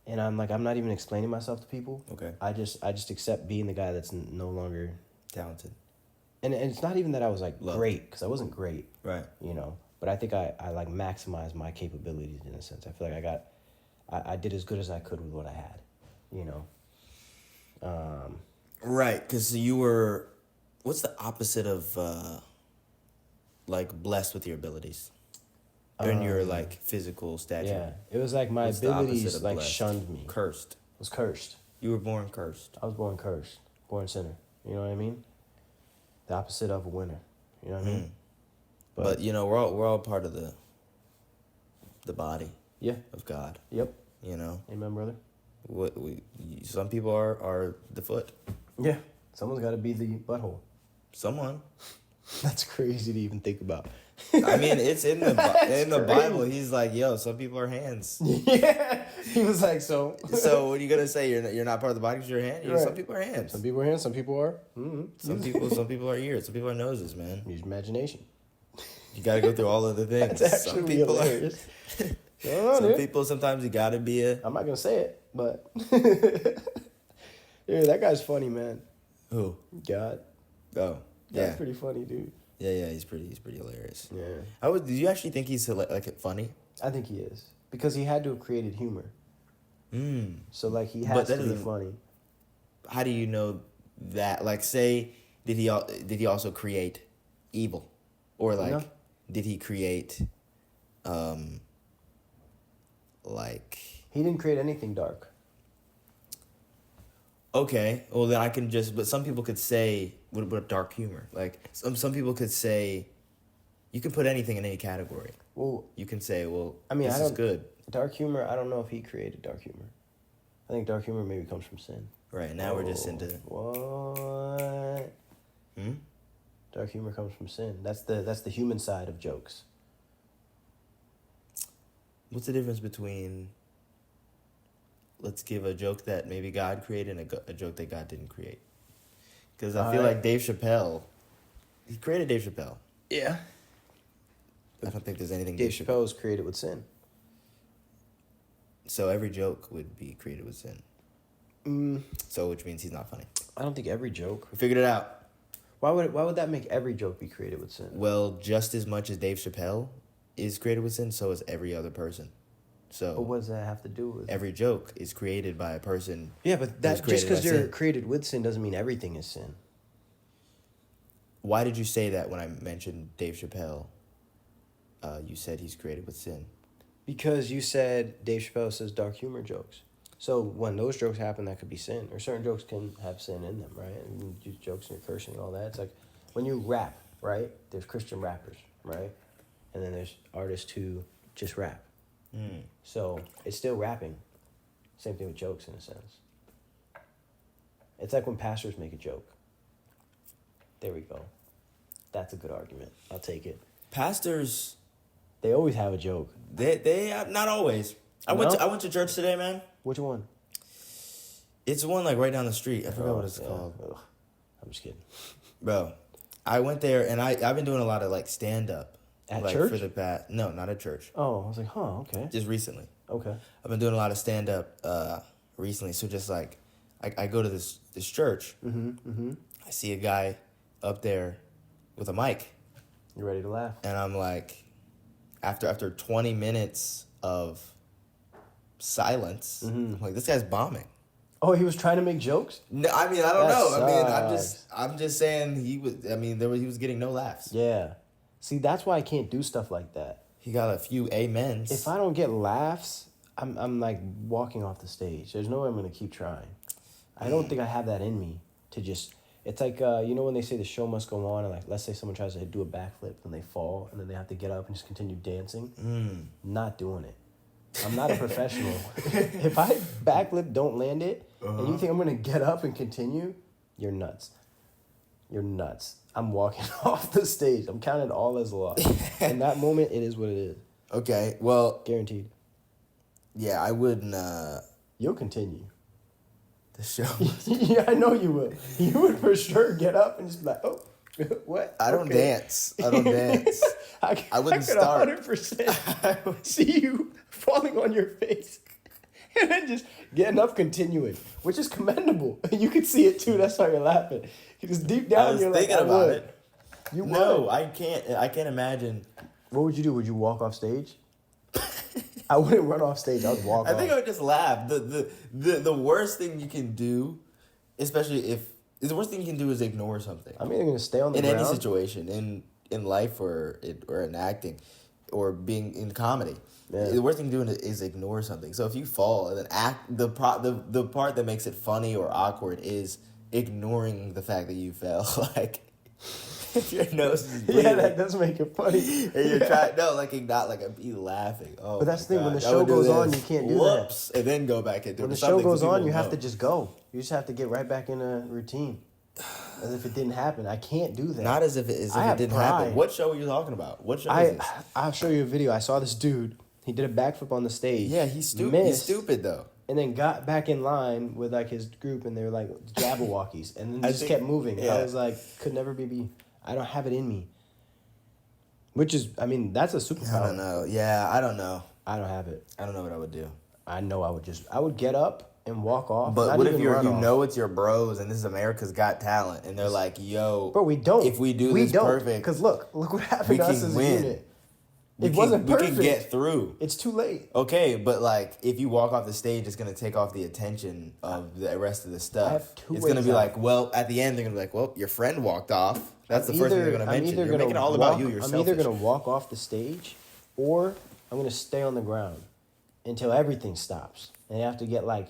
S2: And I'm not even explaining myself to people. Okay. I just accept being the guy that's no longer
S1: talented.
S2: And it's not even that I was great, because I wasn't great.
S1: Right.
S2: But I think I maximized my capabilities in a sense. I feel like I did as good as I could with what I had.
S1: Right, because you were... What's the opposite of blessed with your abilities? In your physical stature.
S2: Yeah, it was my abilities shunned me.
S1: Cursed.
S2: I was cursed.
S1: You were born cursed.
S2: I was born cursed. Born sinner. You know what I mean? The opposite of a winner. You know what I mean?
S1: But we're all part of the body.
S2: Yeah.
S1: Of God.
S2: Yep.
S1: Amen,
S2: brother.
S1: Some people are the foot.
S2: Yeah. Someone's got to be the butthole.
S1: Someone.
S2: That's crazy to even think about.
S1: It's in the Bible. He's like, yo, some people are hands.
S2: Yeah. He was like, so.
S1: So what are you gonna say? You're not part of the body because you're a hand.
S2: Right.
S1: Some people are hands.
S2: Some people are hands. Some people are. Mm-hmm.
S1: Some people are ears. Some people are noses. Man,
S2: use imagination.
S1: You got to go through all of the things.
S2: That's actually
S1: some people
S2: hilarious.
S1: Some people sometimes you got to be a.
S2: I'm not gonna say it, but. Yeah, that guy's funny, man.
S1: Who?
S2: God.
S1: Oh,
S2: That's
S1: yeah.
S2: pretty funny, dude.
S1: Yeah, he's pretty hilarious.
S2: Yeah.
S1: Did you actually think he's like funny?
S2: I think he is. Because he had to have created humor. So, like, he has to be funny.
S1: How do you know that? Like, say, did he also create evil? Or, like,
S2: No.
S1: did he create, like...
S2: He didn't create anything dark.
S1: Okay, well, then I can just... But some people could say, what about dark humor? Like, some people could say, you can put anything in any category.
S2: Well,
S1: You can say, well,
S2: I mean,
S1: this is good.
S2: Dark humor, I don't know if he created dark humor. I think dark humor maybe comes from sin.
S1: Right, now we're just into...
S2: What? Dark humor comes from sin. That's the human side of jokes.
S1: What's the difference between... Let's give a joke that maybe God created and a joke that God didn't create. Because I feel like Dave Chappelle... He created Dave Chappelle.
S2: Yeah.
S1: I don't think there's anything...
S2: Dave Chappelle was created with sin.
S1: So every joke would be created with sin. So which means he's not funny.
S2: I don't think every joke.
S1: We figured it out.
S2: Why would that make every joke be created with sin?
S1: Well, just as much as Dave Chappelle is created with sin, so is every other person. So
S2: But what does that have to do with?
S1: every joke is created by a person.
S2: Yeah, but that just
S1: created
S2: because
S1: by
S2: you're
S1: sin.
S2: created with sin doesn't mean everything is sin.
S1: Why did you say that when I mentioned Dave Chappelle? You said he's created with sin.
S2: Because you said Dave Chappelle says dark humor jokes. So when those jokes happen, that could be sin. Or certain jokes can have sin in them, right? And you do jokes and you're cursing and all that. It's like when you rap, right? There's Christian rappers, right? And then there's artists who just rap. So it's still rapping. Same thing with jokes in a sense. It's like when pastors make a joke. There we go. That's a good argument. I'll take it.
S1: Pastors,
S2: They always have a joke.
S1: they not always. I went to church today, man.
S2: Which one?
S1: It's one like right down the street. I forgot what it's
S2: yeah.
S1: called.
S2: Ugh. I'm just kidding.
S1: Bro, I went there and I've been doing a lot of like stand up.
S2: At
S1: like,
S2: church?
S1: For the past, no, not at church.
S2: Oh, I was like, huh, okay.
S1: Just recently.
S2: Okay.
S1: I've been doing a lot of stand up recently. So just like I go to this church. I see a guy up there with a mic.
S2: You ready to laugh?
S1: And I'm like, after 20 minutes of silence, I'm like, this guy's bombing.
S2: Oh, he was trying to make jokes?
S1: No, I mean, I don't
S2: That
S1: know. I mean,
S2: sucks.
S1: I'm just saying he was getting no laughs.
S2: Yeah. See, that's why I can't do stuff like that.
S1: He got a few amens.
S2: If I don't get laughs, I'm like walking off the stage. There's no way I'm going to keep trying. I don't think I have that in me to just... It's like, you know when they say the show must go on, and like, let's say someone tries to do a backflip and they fall, and then they have to get up and just continue dancing? Not doing it. I'm not a professional. If I backflip, don't land it, and you think I'm going to get up and continue, you're nuts. You're nuts. I'm walking off the stage. I'm counting all as a loss. In that moment, it is what it is.
S1: Okay, well...
S2: Guaranteed.
S1: Yeah, I wouldn't...
S2: You'll continue.
S1: The show...
S2: Yeah, I know you will. You would for sure get up and just be like, oh, what?
S1: I don't dance. I don't dance. I wouldn't start.
S2: 100% see you falling on your face and then just getting up, continuing, which is commendable. You can see it too. That's why you're laughing. Because deep down, you're like, I
S1: about
S2: would.
S1: it.
S2: You
S1: No,
S2: would.
S1: I can't imagine.
S2: What would you do? Would you walk off stage? I wouldn't run off stage. I would walk off.
S1: I think I would just laugh. The worst thing you can do, especially if the worst thing you can do is ignore something.
S2: I'm either gonna stay on the
S1: in
S2: ground.
S1: any situation, in life or in acting, or being in comedy.
S2: Yeah.
S1: The worst thing to do is ignore something. So if you fall and then act, the part that makes it funny or awkward is ignoring the fact that you fell. Like if your nose is bleeding.
S2: Yeah, that does make it funny.
S1: And you're trying, not like I'm laughing. Oh,
S2: But that's the
S1: my
S2: thing, when the
S1: gosh, I
S2: show
S1: would do
S2: goes on,
S1: this.
S2: you can't do
S1: Whoops, and then go back into it.
S2: When the
S1: Some
S2: show
S1: things
S2: goes on,
S1: people
S2: you have to
S1: know.
S2: just go. You just have to get right back in a routine. As if it didn't happen. I can't do that.
S1: Not as if it didn't happen. What show are you talking about? What show is this?
S2: I'll show you a video. I saw this dude. He did a backflip on the stage.
S1: Yeah, he's stupid. He's stupid though.
S2: And then got back in line with like his group, and they were like Jabberwockies, and then just kept moving.
S1: yeah.
S2: I was like, could never be. I don't have it in me. Which is, I mean, that's a superpower.
S1: I don't know. Yeah, I don't know.
S2: I don't have it.
S1: I don't know what I would do.
S2: I know I would get up and walk off.
S1: But
S2: not
S1: what if
S2: even
S1: you
S2: run off.
S1: know it's your bros and this is America's Got Talent and they're like, yo,
S2: Bro, we don't.
S1: If we do this perfect,
S2: because look what happened
S1: we
S2: to us
S1: can
S2: as
S1: win.
S2: a unit. It wasn't perfect.
S1: We can get through.
S2: It's too late.
S1: Okay, but like if you walk off the stage, it's gonna take off the attention of the rest of the stuff. It's gonna be like, well, at the end they're gonna be like, well, your friend walked off. That's the first thing they're gonna mention. You're making it all about you. You're
S2: I'm
S1: selfish.
S2: either gonna walk off the stage, or I'm gonna stay on the ground until everything stops, and I have to get like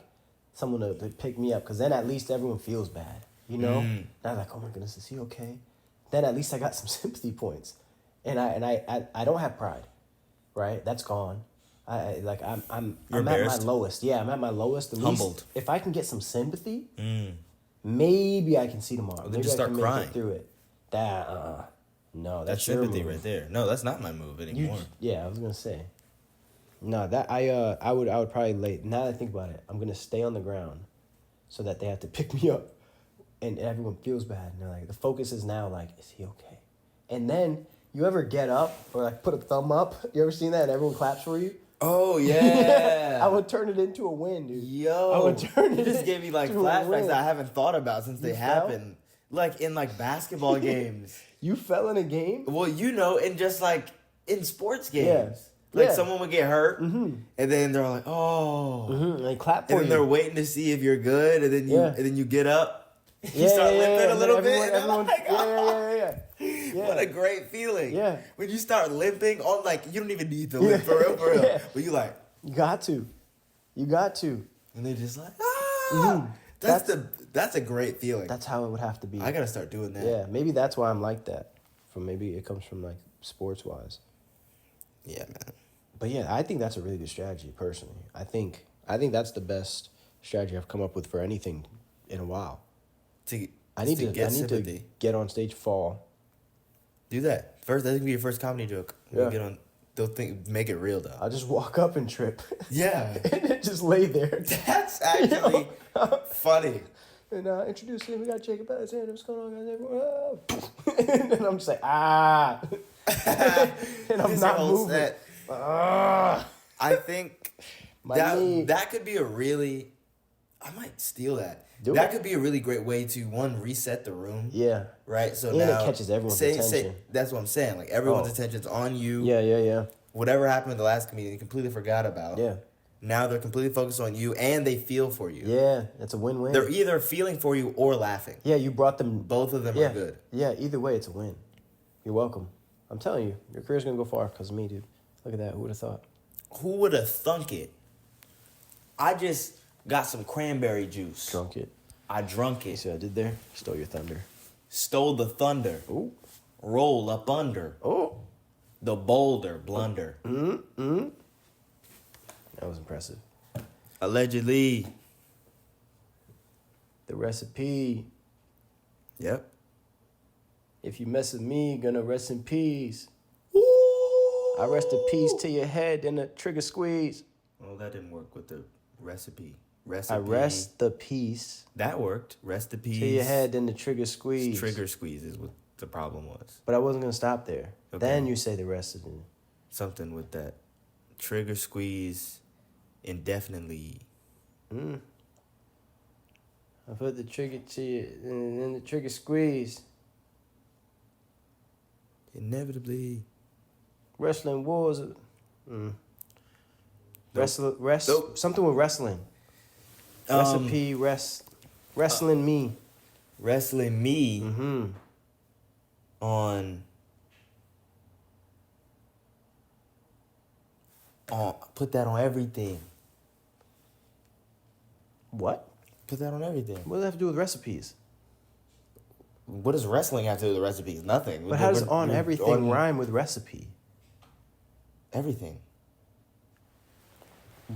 S2: someone to pick me up, because then at least everyone feels bad, you know. And I'm like, oh my goodness, is he okay? Then at least I got some sympathy points, and I don't have pride, right? That's gone. I'm at my lowest. Yeah, I'm at my lowest. At
S1: Humbled.
S2: least if I can get some sympathy, maybe I can see tomorrow.
S1: Well, then
S2: maybe
S1: just start
S2: I can
S1: crying.
S2: Make it through it. No,
S1: That's
S2: your
S1: sympathy
S2: move.
S1: right there. No, that's not my move anymore.
S2: I was gonna say. No, that I would probably now that I think about it, I'm gonna stay on the ground so that they have to pick me up, and everyone feels bad. And they're like, the focus is now like, is he okay? And then you ever get up or like put a thumb up? You ever seen that? And everyone claps for you.
S1: Oh yeah.
S2: I would turn it into a win, dude.
S1: Yo,
S2: I would turn it.
S1: Just gave me like flashbacks that I haven't thought about since they happened. Like in like basketball games.
S2: You fell in a game?
S1: Well, and just like in sports games.
S2: Yeah.
S1: Like someone would get hurt, and then they're like, "Oh,"
S2: And they clap for you.
S1: and then they're waiting to see if you're good, and then you get up, you start limping a little bit, and they're like, "Oh,
S2: yeah.
S1: What a great feeling!"
S2: Yeah.
S1: When you start limping, on like you don't even need to limp for real,
S2: Yeah.
S1: but you like,
S2: you got to,
S1: and they're just like, "Ah." That's a great feeling.
S2: That's how it would have to be.
S1: I gotta start doing that.
S2: Yeah, maybe that's why I'm like that. Maybe it comes from like sports wise.
S1: Yeah, man.
S2: But yeah, I think that's a really good strategy, personally. I think that's the best strategy I've come up with for anything in a while. I need to get on stage, fall.
S1: Do that. First, that can be your first comedy joke.
S2: Yeah.
S1: Get on. Make it real though.
S2: I'll just walk up and trip.
S1: Yeah.
S2: And just lay there.
S1: That's actually funny.
S2: And introducing, we got Jacob. What's going on, guys? Everyone. And then I'm just like, and I'm not moving.
S1: I think that could be I might steal that. That could be a really great way to, one, reset the room.
S2: Yeah.
S1: Right? So
S2: and
S1: now
S2: it catches everyone's attention.
S1: That's what I'm saying. Like, everyone's attention's on you.
S2: Yeah.
S1: Whatever happened with the last comedian, you completely forgot about.
S2: Yeah.
S1: Now they're completely focused on you, and they feel for you.
S2: Yeah, it's a win-win.
S1: They're either feeling for you or laughing.
S2: Yeah, you brought them.
S1: Both of them are good.
S2: Yeah, either way, it's a win. You're welcome. I'm telling you, your career's going to go far because of me, dude. Look at that. Who would have thought?
S1: Who would have thunk it? I just got some cranberry juice.
S2: Drunk it.
S1: I drunk
S2: You
S1: it.
S2: see what I did there? Stole your thunder.
S1: Stole the thunder.
S2: Ooh.
S1: Roll up under.
S2: Oh.
S1: The boulder blunder.
S2: That was impressive.
S1: Allegedly.
S2: The recipe.
S1: Yep.
S2: If you mess with me, gonna rest in peace.
S1: Ooh.
S2: I rest in peace to your head and the trigger squeeze.
S1: Well, that didn't work with the recipe.
S2: I rest the peace.
S1: That worked. Rest the peace.
S2: To your head and the trigger squeeze.
S1: Trigger squeeze is what the problem was.
S2: But I wasn't gonna stop there.
S1: Okay.
S2: Then you say the rest of it.
S1: Something with that. Trigger squeeze indefinitely.
S2: I put the trigger to you and then the trigger squeeze.
S1: Inevitably.
S2: Wrestling wars.
S1: Nope.
S2: Something with wrestling. Recipe, wrestling me.
S1: Wrestling me
S2: Mm-hmm.
S1: on put that on everything.
S2: What?
S1: Put that on everything.
S2: What does that have to do with recipes?
S1: What does wrestling have to do with the recipes? Nothing.
S2: But how does on everything rhyme with recipe?
S1: Everything.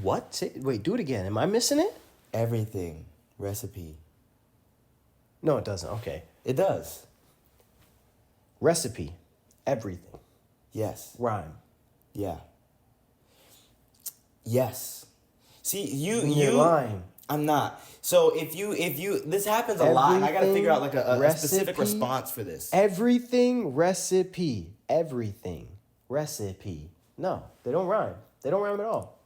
S2: What? Wait, do it again. Am I missing it?
S1: Everything. Recipe.
S2: No, it doesn't. Okay.
S1: It does.
S2: Recipe. Everything.
S1: Yes.
S2: Rhyme.
S1: Yeah. Yes. See,
S2: You're
S1: you
S2: lying.
S1: I'm not. So if you this happens a lot. I gotta figure out like a specific response for this.
S2: Everything recipe. Everything recipe. No, they don't rhyme. They don't rhyme at all.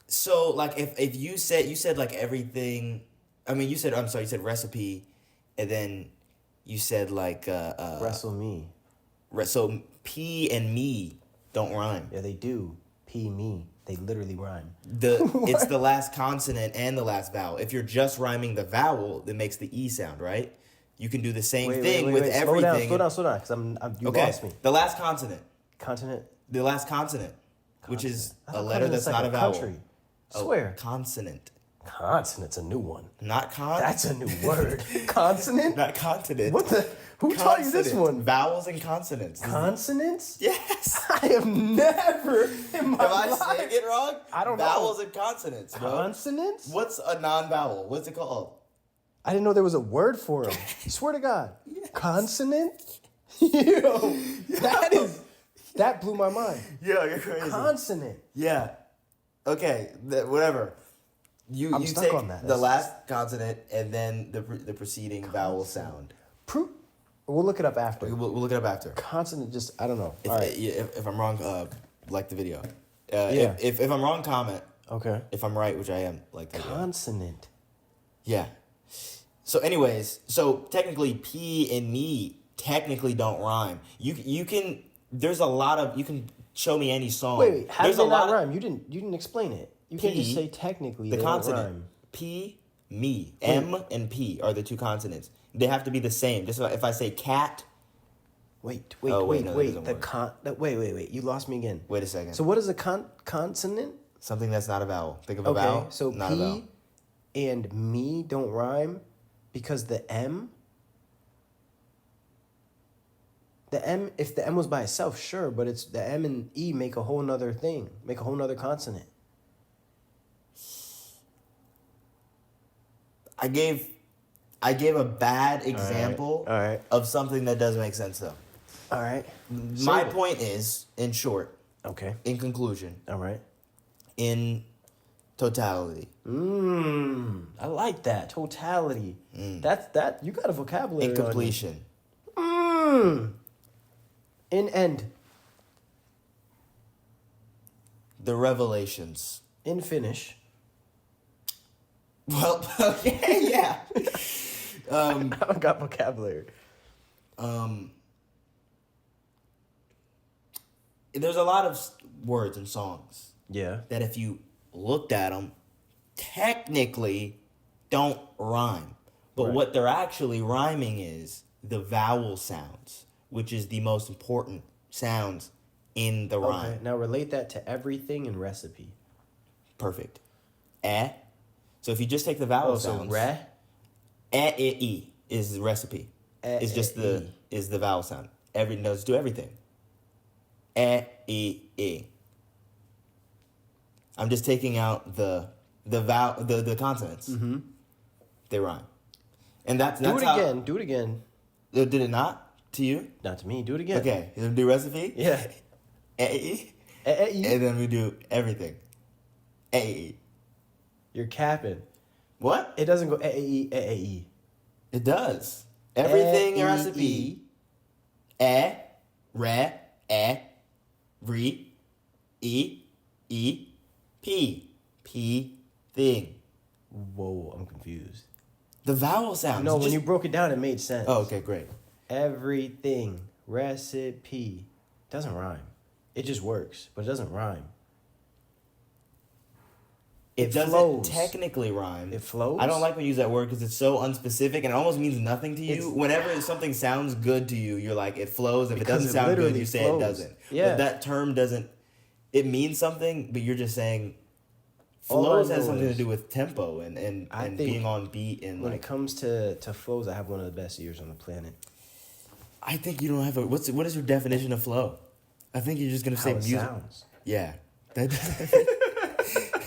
S1: So like if you said like everything, I mean you said recipe, and then you said like
S2: Wrestle me.
S1: So P and me don't rhyme.
S2: Yeah, they do. P, me. They literally rhyme.
S1: It's the last consonant and the last vowel. If you're just rhyming the vowel, that makes the E sound, right? You can do the same thing with everything.
S2: Slow down, because you lost me.
S1: The last consonant.
S2: Continent.
S1: The last consonant, which is a letter
S2: continent's
S1: that's
S2: like
S1: not a vowel.
S2: country. Swear.
S1: Consonant.
S2: Consonant's a new one.
S1: Not
S2: That's a new word. Consonant?
S1: Not continent.
S2: What the? Who taught you this one?
S1: Vowels and consonants.
S2: Consonants?
S1: Yes.
S2: I have never in my life.
S1: Am I saying it wrong?
S2: I don't know.
S1: Vowels and consonants, bro.
S2: Consonants?
S1: What's a non-vowel? What's it called?
S2: I didn't know there was a word for them. Swear to God.
S1: Yes.
S2: Consonant? Yo, that blew my mind.
S1: Yeah, you're crazy.
S2: Consonant.
S1: Yeah. Okay, whatever.
S2: I'm
S1: you
S2: stuck
S1: take
S2: on that.
S1: the last consonant and then the preceding vowel sound.
S2: We'll look it up after.
S1: We'll look it up after.
S2: Consonant, just I don't know.
S1: If,
S2: All right.
S1: if I'm wrong, like the video.
S2: Yeah.
S1: If I'm wrong, comment.
S2: Okay.
S1: If I'm right, which I am, like the video.
S2: Consonant.
S1: Yeah. So anyways, technically P and me technically don't rhyme. You can there's a lot of you can show me any song.
S2: Wait, how
S1: there's
S2: do they not
S1: of,
S2: rhyme? You didn't explain it. You can't just say technically
S1: the
S2: they
S1: consonant.
S2: don't rhyme.
S1: P, me, M and P are the two consonants. They have to be the same. Just if I say cat.
S2: Wait.
S1: No,
S2: Wait. You lost me again.
S1: Wait a second.
S2: So what is a consonant?
S1: Something that's not a vowel. Think of a vowel.
S2: Okay, so
S1: not a vowel.
S2: P and me don't rhyme because the M. If the M was by itself, sure, but it's the M and E make a whole nother thing, make a whole nother consonant.
S1: I gave a bad example
S2: All right.
S1: of something that doesn't make sense though.
S2: All right.
S1: My point is, in short,
S2: Okay.
S1: in conclusion,
S2: All right.
S1: in totality.
S2: I like that. Totality. That you got a vocabulary.
S1: In completion.
S2: In end.
S1: The revelations.
S2: In finish.
S1: Well, okay, yeah.
S2: I don't got vocabulary.
S1: There's a lot of words and songs
S2: Yeah.
S1: that if you looked at them, technically don't rhyme. But
S2: Right.
S1: what they're actually rhyming is the vowel sounds, which is the most important sounds in the rhyme.
S2: Okay. Now relate that to everything in recipe.
S1: Perfect. Eh. So if you just take the vowel sounds.
S2: So re.
S1: E is the recipe. It's just is the vowel sound. Let's do everything. E. I'm just taking out the consonants. Mm-hmm. They rhyme. And that's
S2: Do it
S1: how,
S2: again. Do it again.
S1: Did it not to you?
S2: Not to me. Do it again.
S1: Okay. You do recipe?
S2: Yeah.
S1: E. And then we do everything. E.
S2: You're capping.
S1: What?
S2: It doesn't go e.
S1: It does. Everything in recipe. Re, re, p. P thing.
S2: Whoa, I'm confused.
S1: The vowel sounds.
S2: No, when you broke it down, it made sense.
S1: Oh, okay, great.
S2: Everything. Recipe. Doesn't rhyme. It just works, but it doesn't rhyme.
S1: It doesn't
S2: flows.
S1: technically rhyme.
S2: It flows?
S1: I don't like when you use that word because it's so unspecific and it almost means nothing to you. Whenever something sounds good to you, you're like, it flows. If it doesn't sound good, you say it doesn't.
S2: Yeah.
S1: But that term doesn't, it means something, but you're just saying flows has something to do with tempo and being on beat. And
S2: when it comes to flows, I have one of the best ears on the planet.
S1: I think you don't have what is your definition of flow? I think you're just going to say music.
S2: Sounds.
S1: Yeah.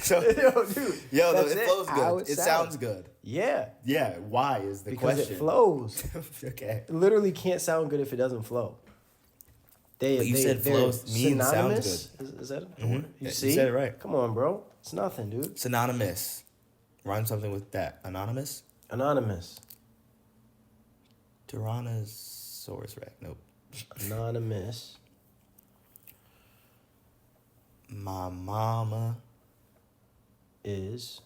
S2: So,
S1: it flows good. It sounds good.
S2: Yeah.
S1: Yeah. Why is the question?
S2: Because it flows.
S1: Okay.
S2: It literally can't sound good if it doesn't flow.
S1: But you said flows means sounds
S2: good. Is that a word? You see?
S1: You said it right.
S2: Come on, bro. It's nothing, dude.
S1: Synonymous. Rhyme something with that. Anonymous?
S2: Anonymous.
S1: Tyrannosaurus Rex. Nope.
S2: Anonymous.
S1: My mama
S2: is...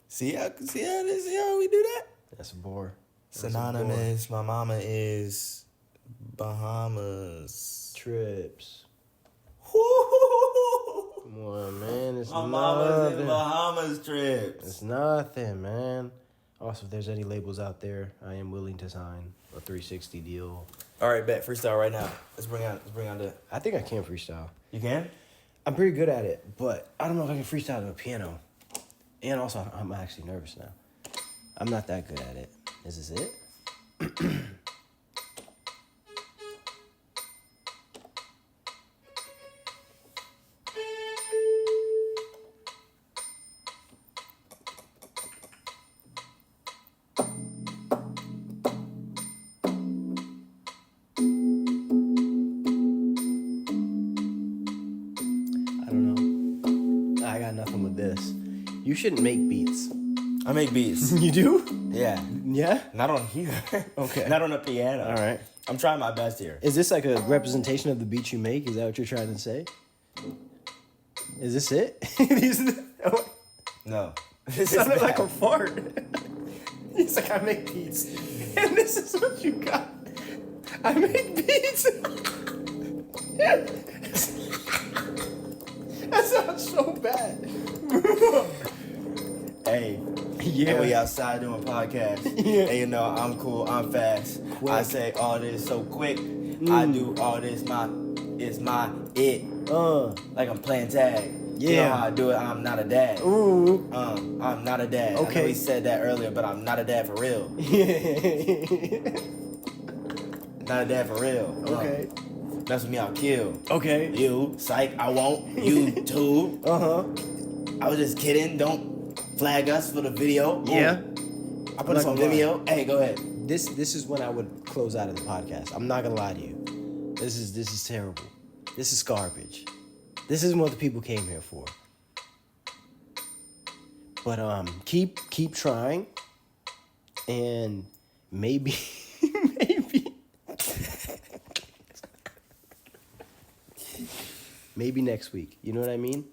S1: See how we do that?
S2: That's a bore.
S1: Synonymous. My mama is Bahamas.
S2: Trips.
S1: Woo!
S2: Come on, man. It's
S1: My
S2: nothing.
S1: mama's in Bahamas trips.
S2: It's nothing, man. Also, if there's any labels out there, I am willing to sign a 360 deal.
S1: All right, bet freestyle right now. Let's bring on the.
S2: I think I can freestyle.
S1: You can?
S2: I'm pretty good at it, but I don't know if I can freestyle to a piano. And also, I'm actually nervous now. I'm not that good at it. Is this it? I don't know. I got nothing with this. You shouldn't make beats.
S1: I make beats.
S2: You do?
S1: Yeah.
S2: Yeah?
S1: Not on here.
S2: Okay.
S1: Not on a piano.
S2: All right.
S1: I'm trying my best here.
S2: Is this like a representation of the beats you make? Is that what you're trying to say? Is this it?
S1: No.
S2: It sounded like a fart. He's like, I make beats. And this is what you got. I make beats. That sounds so bad.
S1: Hey.
S2: Yeah.
S1: And we outside doing podcast.
S2: Yeah.
S1: And you know, I'm cool, I'm fast.
S2: Quick.
S1: I say all this so quick. I do all this, it's my it. Like I'm playing tag.
S2: Yeah.
S1: You know how I do it, I'm not a dad.
S2: Ooh.
S1: I'm not a dad.
S2: Okay.
S1: I know he said that earlier, but I'm not a dad for real. Not a dad for real.
S2: Okay.
S1: Mess with me, I'll kill.
S2: Okay.
S1: You, psych, I won't. You too. I was just kidding. Don't flag us for the video.
S2: Yeah.
S1: I put this on Vimeo. Hey, go ahead.
S2: This is when I would close out of the podcast. I'm not gonna lie to you. This is terrible. This is garbage. This isn't what the people came here for. But keep trying, and maybe maybe next week. You know what I mean?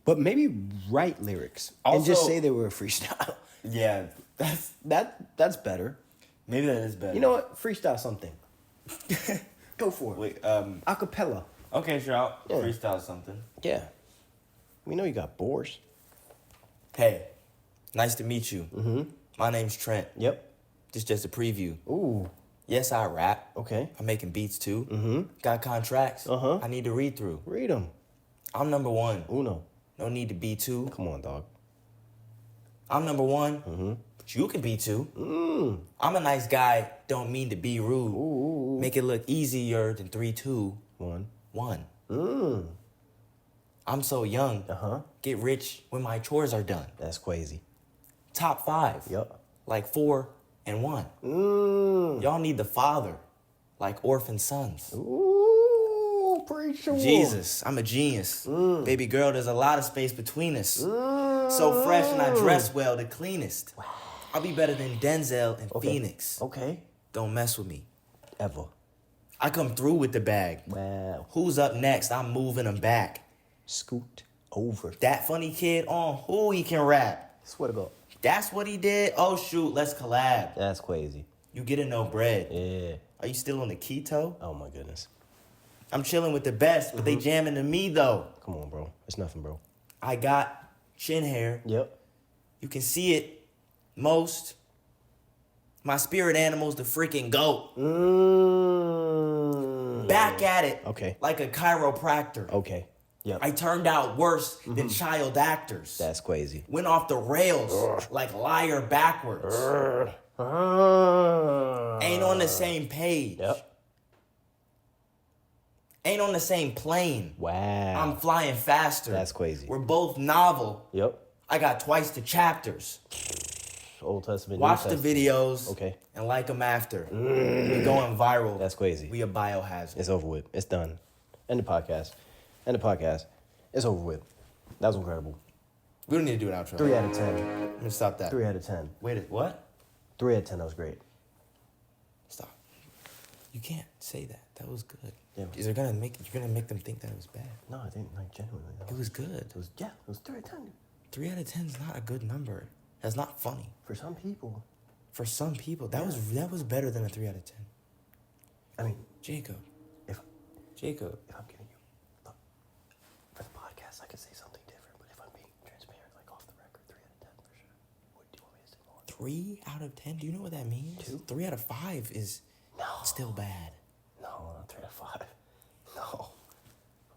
S2: But maybe write lyrics and just
S1: Also-
S2: say they were a freestyle.
S1: Yeah,
S2: That's better.
S1: maybe that is better.
S2: You know what? Freestyle something. Go for it.
S1: Wait,
S2: Acapella.
S1: okay, sure, I'll
S2: Yeah.
S1: freestyle something.
S2: Yeah. We know you got bores.
S1: Hey, nice to meet you.
S2: Mm-hmm.
S1: My name's Trent.
S2: Yep.
S1: This is just a preview.
S2: Ooh.
S1: Yes, I rap.
S2: Okay.
S1: I'm making beats too.
S2: Mm-hmm.
S1: Got contracts.
S2: Uh-huh.
S1: I need to read through.
S2: Read them.
S1: I'm number one.
S2: Uno.
S1: No need to be two.
S2: Come on, dog.
S1: I'm number one.
S2: Mm-hmm.
S1: But you can be two.
S2: Mm.
S1: I'm a nice guy. Don't mean to be rude.
S2: Ooh.
S1: Make it look easier than 3, 2,
S2: 1.
S1: 1.
S2: Mm.
S1: I'm so young.
S2: Uh-huh.
S1: Get rich when my chores are done.
S2: That's crazy.
S1: Top 5.
S2: Yup.
S1: Like 4 and 1.
S2: Mm.
S1: Y'all need the father. Like orphan sons.
S2: Ooh, preacher.
S1: Jesus, I'm a genius. Baby girl, there's a lot of space between us. So fresh and I dress well, the cleanest. I'll be better than Denzel and Phoenix.
S2: Okay.
S1: Don't mess with me.
S2: Ever.
S1: I come through with the bag.
S2: Wow.
S1: Who's up next? I'm moving them back.
S2: Scoot over.
S1: That funny kid on who he can rap.
S2: Swear to God.
S1: That's what he did. Oh shoot, let's collab.
S2: That's crazy.
S1: You getting no bread.
S2: Yeah.
S1: Are you still on the keto?
S2: Oh, my goodness.
S1: I'm chilling with the best, but they jamming to me though.
S2: Come on, bro. It's nothing, bro.
S1: I got chin hair.
S2: Yep.
S1: You can see it most. My spirit animal's the freaking goat.
S2: Mm.
S1: Back at it.
S2: Okay.
S1: Like a chiropractor.
S2: Okay. Yep.
S1: I turned out worse than child actors.
S2: That's crazy.
S1: Went off the rails like liar backwards. Ain't on the same page.
S2: Yep.
S1: Ain't on the same plane.
S2: Wow.
S1: I'm flying faster.
S2: That's crazy.
S1: We're both novel.
S2: Yep.
S1: I got twice the chapters.
S2: Old Testament.
S1: Watch
S2: New
S1: the
S2: Testament.
S1: videos.
S2: Okay.
S1: And like them after. We going viral.
S2: That's crazy.
S1: We a biohazard.
S2: It's over with. It's done. End the podcast. End the podcast. It's over with. That was incredible.
S1: We don't need to do an outro.
S2: 3 out of 10.
S1: Let me stop that.
S2: 3 out of 10.
S1: Wait, what?
S2: 3 out of 10. That was great.
S1: Stop. You can't say that. That was good.
S2: Yeah.
S1: You're gonna make them think that it was bad.
S2: No, I think like genuinely.
S1: It was good.
S2: It was 3 out of 10.
S1: 3 out of 10 is not a good number. That's not funny.
S2: For some people.
S1: For some people, that was better than a 3 out of 10.
S2: I mean,
S1: Jacob.
S2: If
S1: I'm
S2: getting you, look, for the podcast, I could say something different. But if I'm being transparent, like off the record, 3 out of 10 for sure. What do you want me to say more?
S1: 3 out of 10. Do you know what that means?
S2: 2.
S1: 3 out of 5 is still bad.
S2: No, not 3 out of 5. No,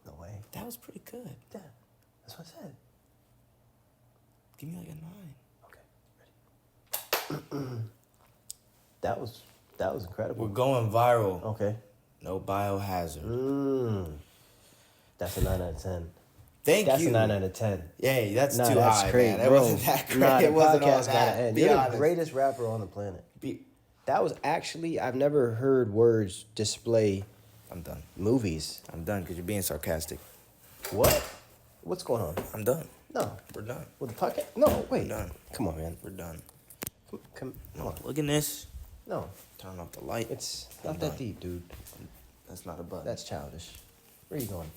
S2: no way.
S1: That was pretty good.
S2: Yeah, that's what I said.
S1: Give me like a 9.
S2: Okay, ready. That was incredible.
S1: We're going viral.
S2: Okay.
S1: No biohazard.
S2: That's a 9 out of 10.
S1: That's
S2: a 9 out of 10.
S1: Yeah, that's too
S2: that's
S1: high,
S2: great,
S1: man. It
S2: bro.
S1: wasn't that great.
S2: Nah, the
S1: it wasn't all
S2: podcast
S1: that.
S2: gotta end.
S1: Be
S2: You're
S1: honest.
S2: the greatest rapper on the planet. That was actually, I've never heard words display
S1: I'm done.
S2: movies.
S1: I'm done because you're being sarcastic.
S2: What? What's going on?
S1: I'm done.
S2: No.
S1: We're done.
S2: With the podcast? No, wait.
S1: We're done.
S2: Come on, man.
S1: We're done.
S2: Come
S1: No,
S2: on.
S1: look in this.
S2: No,
S1: Turn off the light.
S2: it's
S1: I'm
S2: not that
S1: done.
S2: deep, dude.
S1: That's not a button.
S2: That's childish. Where are you going?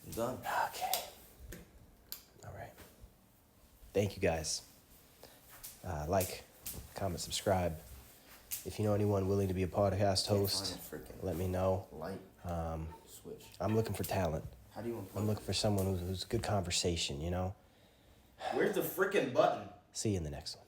S1: I'm done.
S2: Okay. All right. Thank you, guys. Like, comment, subscribe. If you know anyone willing to be a podcast host, let me know.
S1: Light. Switch.
S2: I'm looking for talent.
S1: How do you unplug?
S2: I'm looking for someone who's good conversation, you know?
S1: Where's the freaking button?
S2: See you in the next one.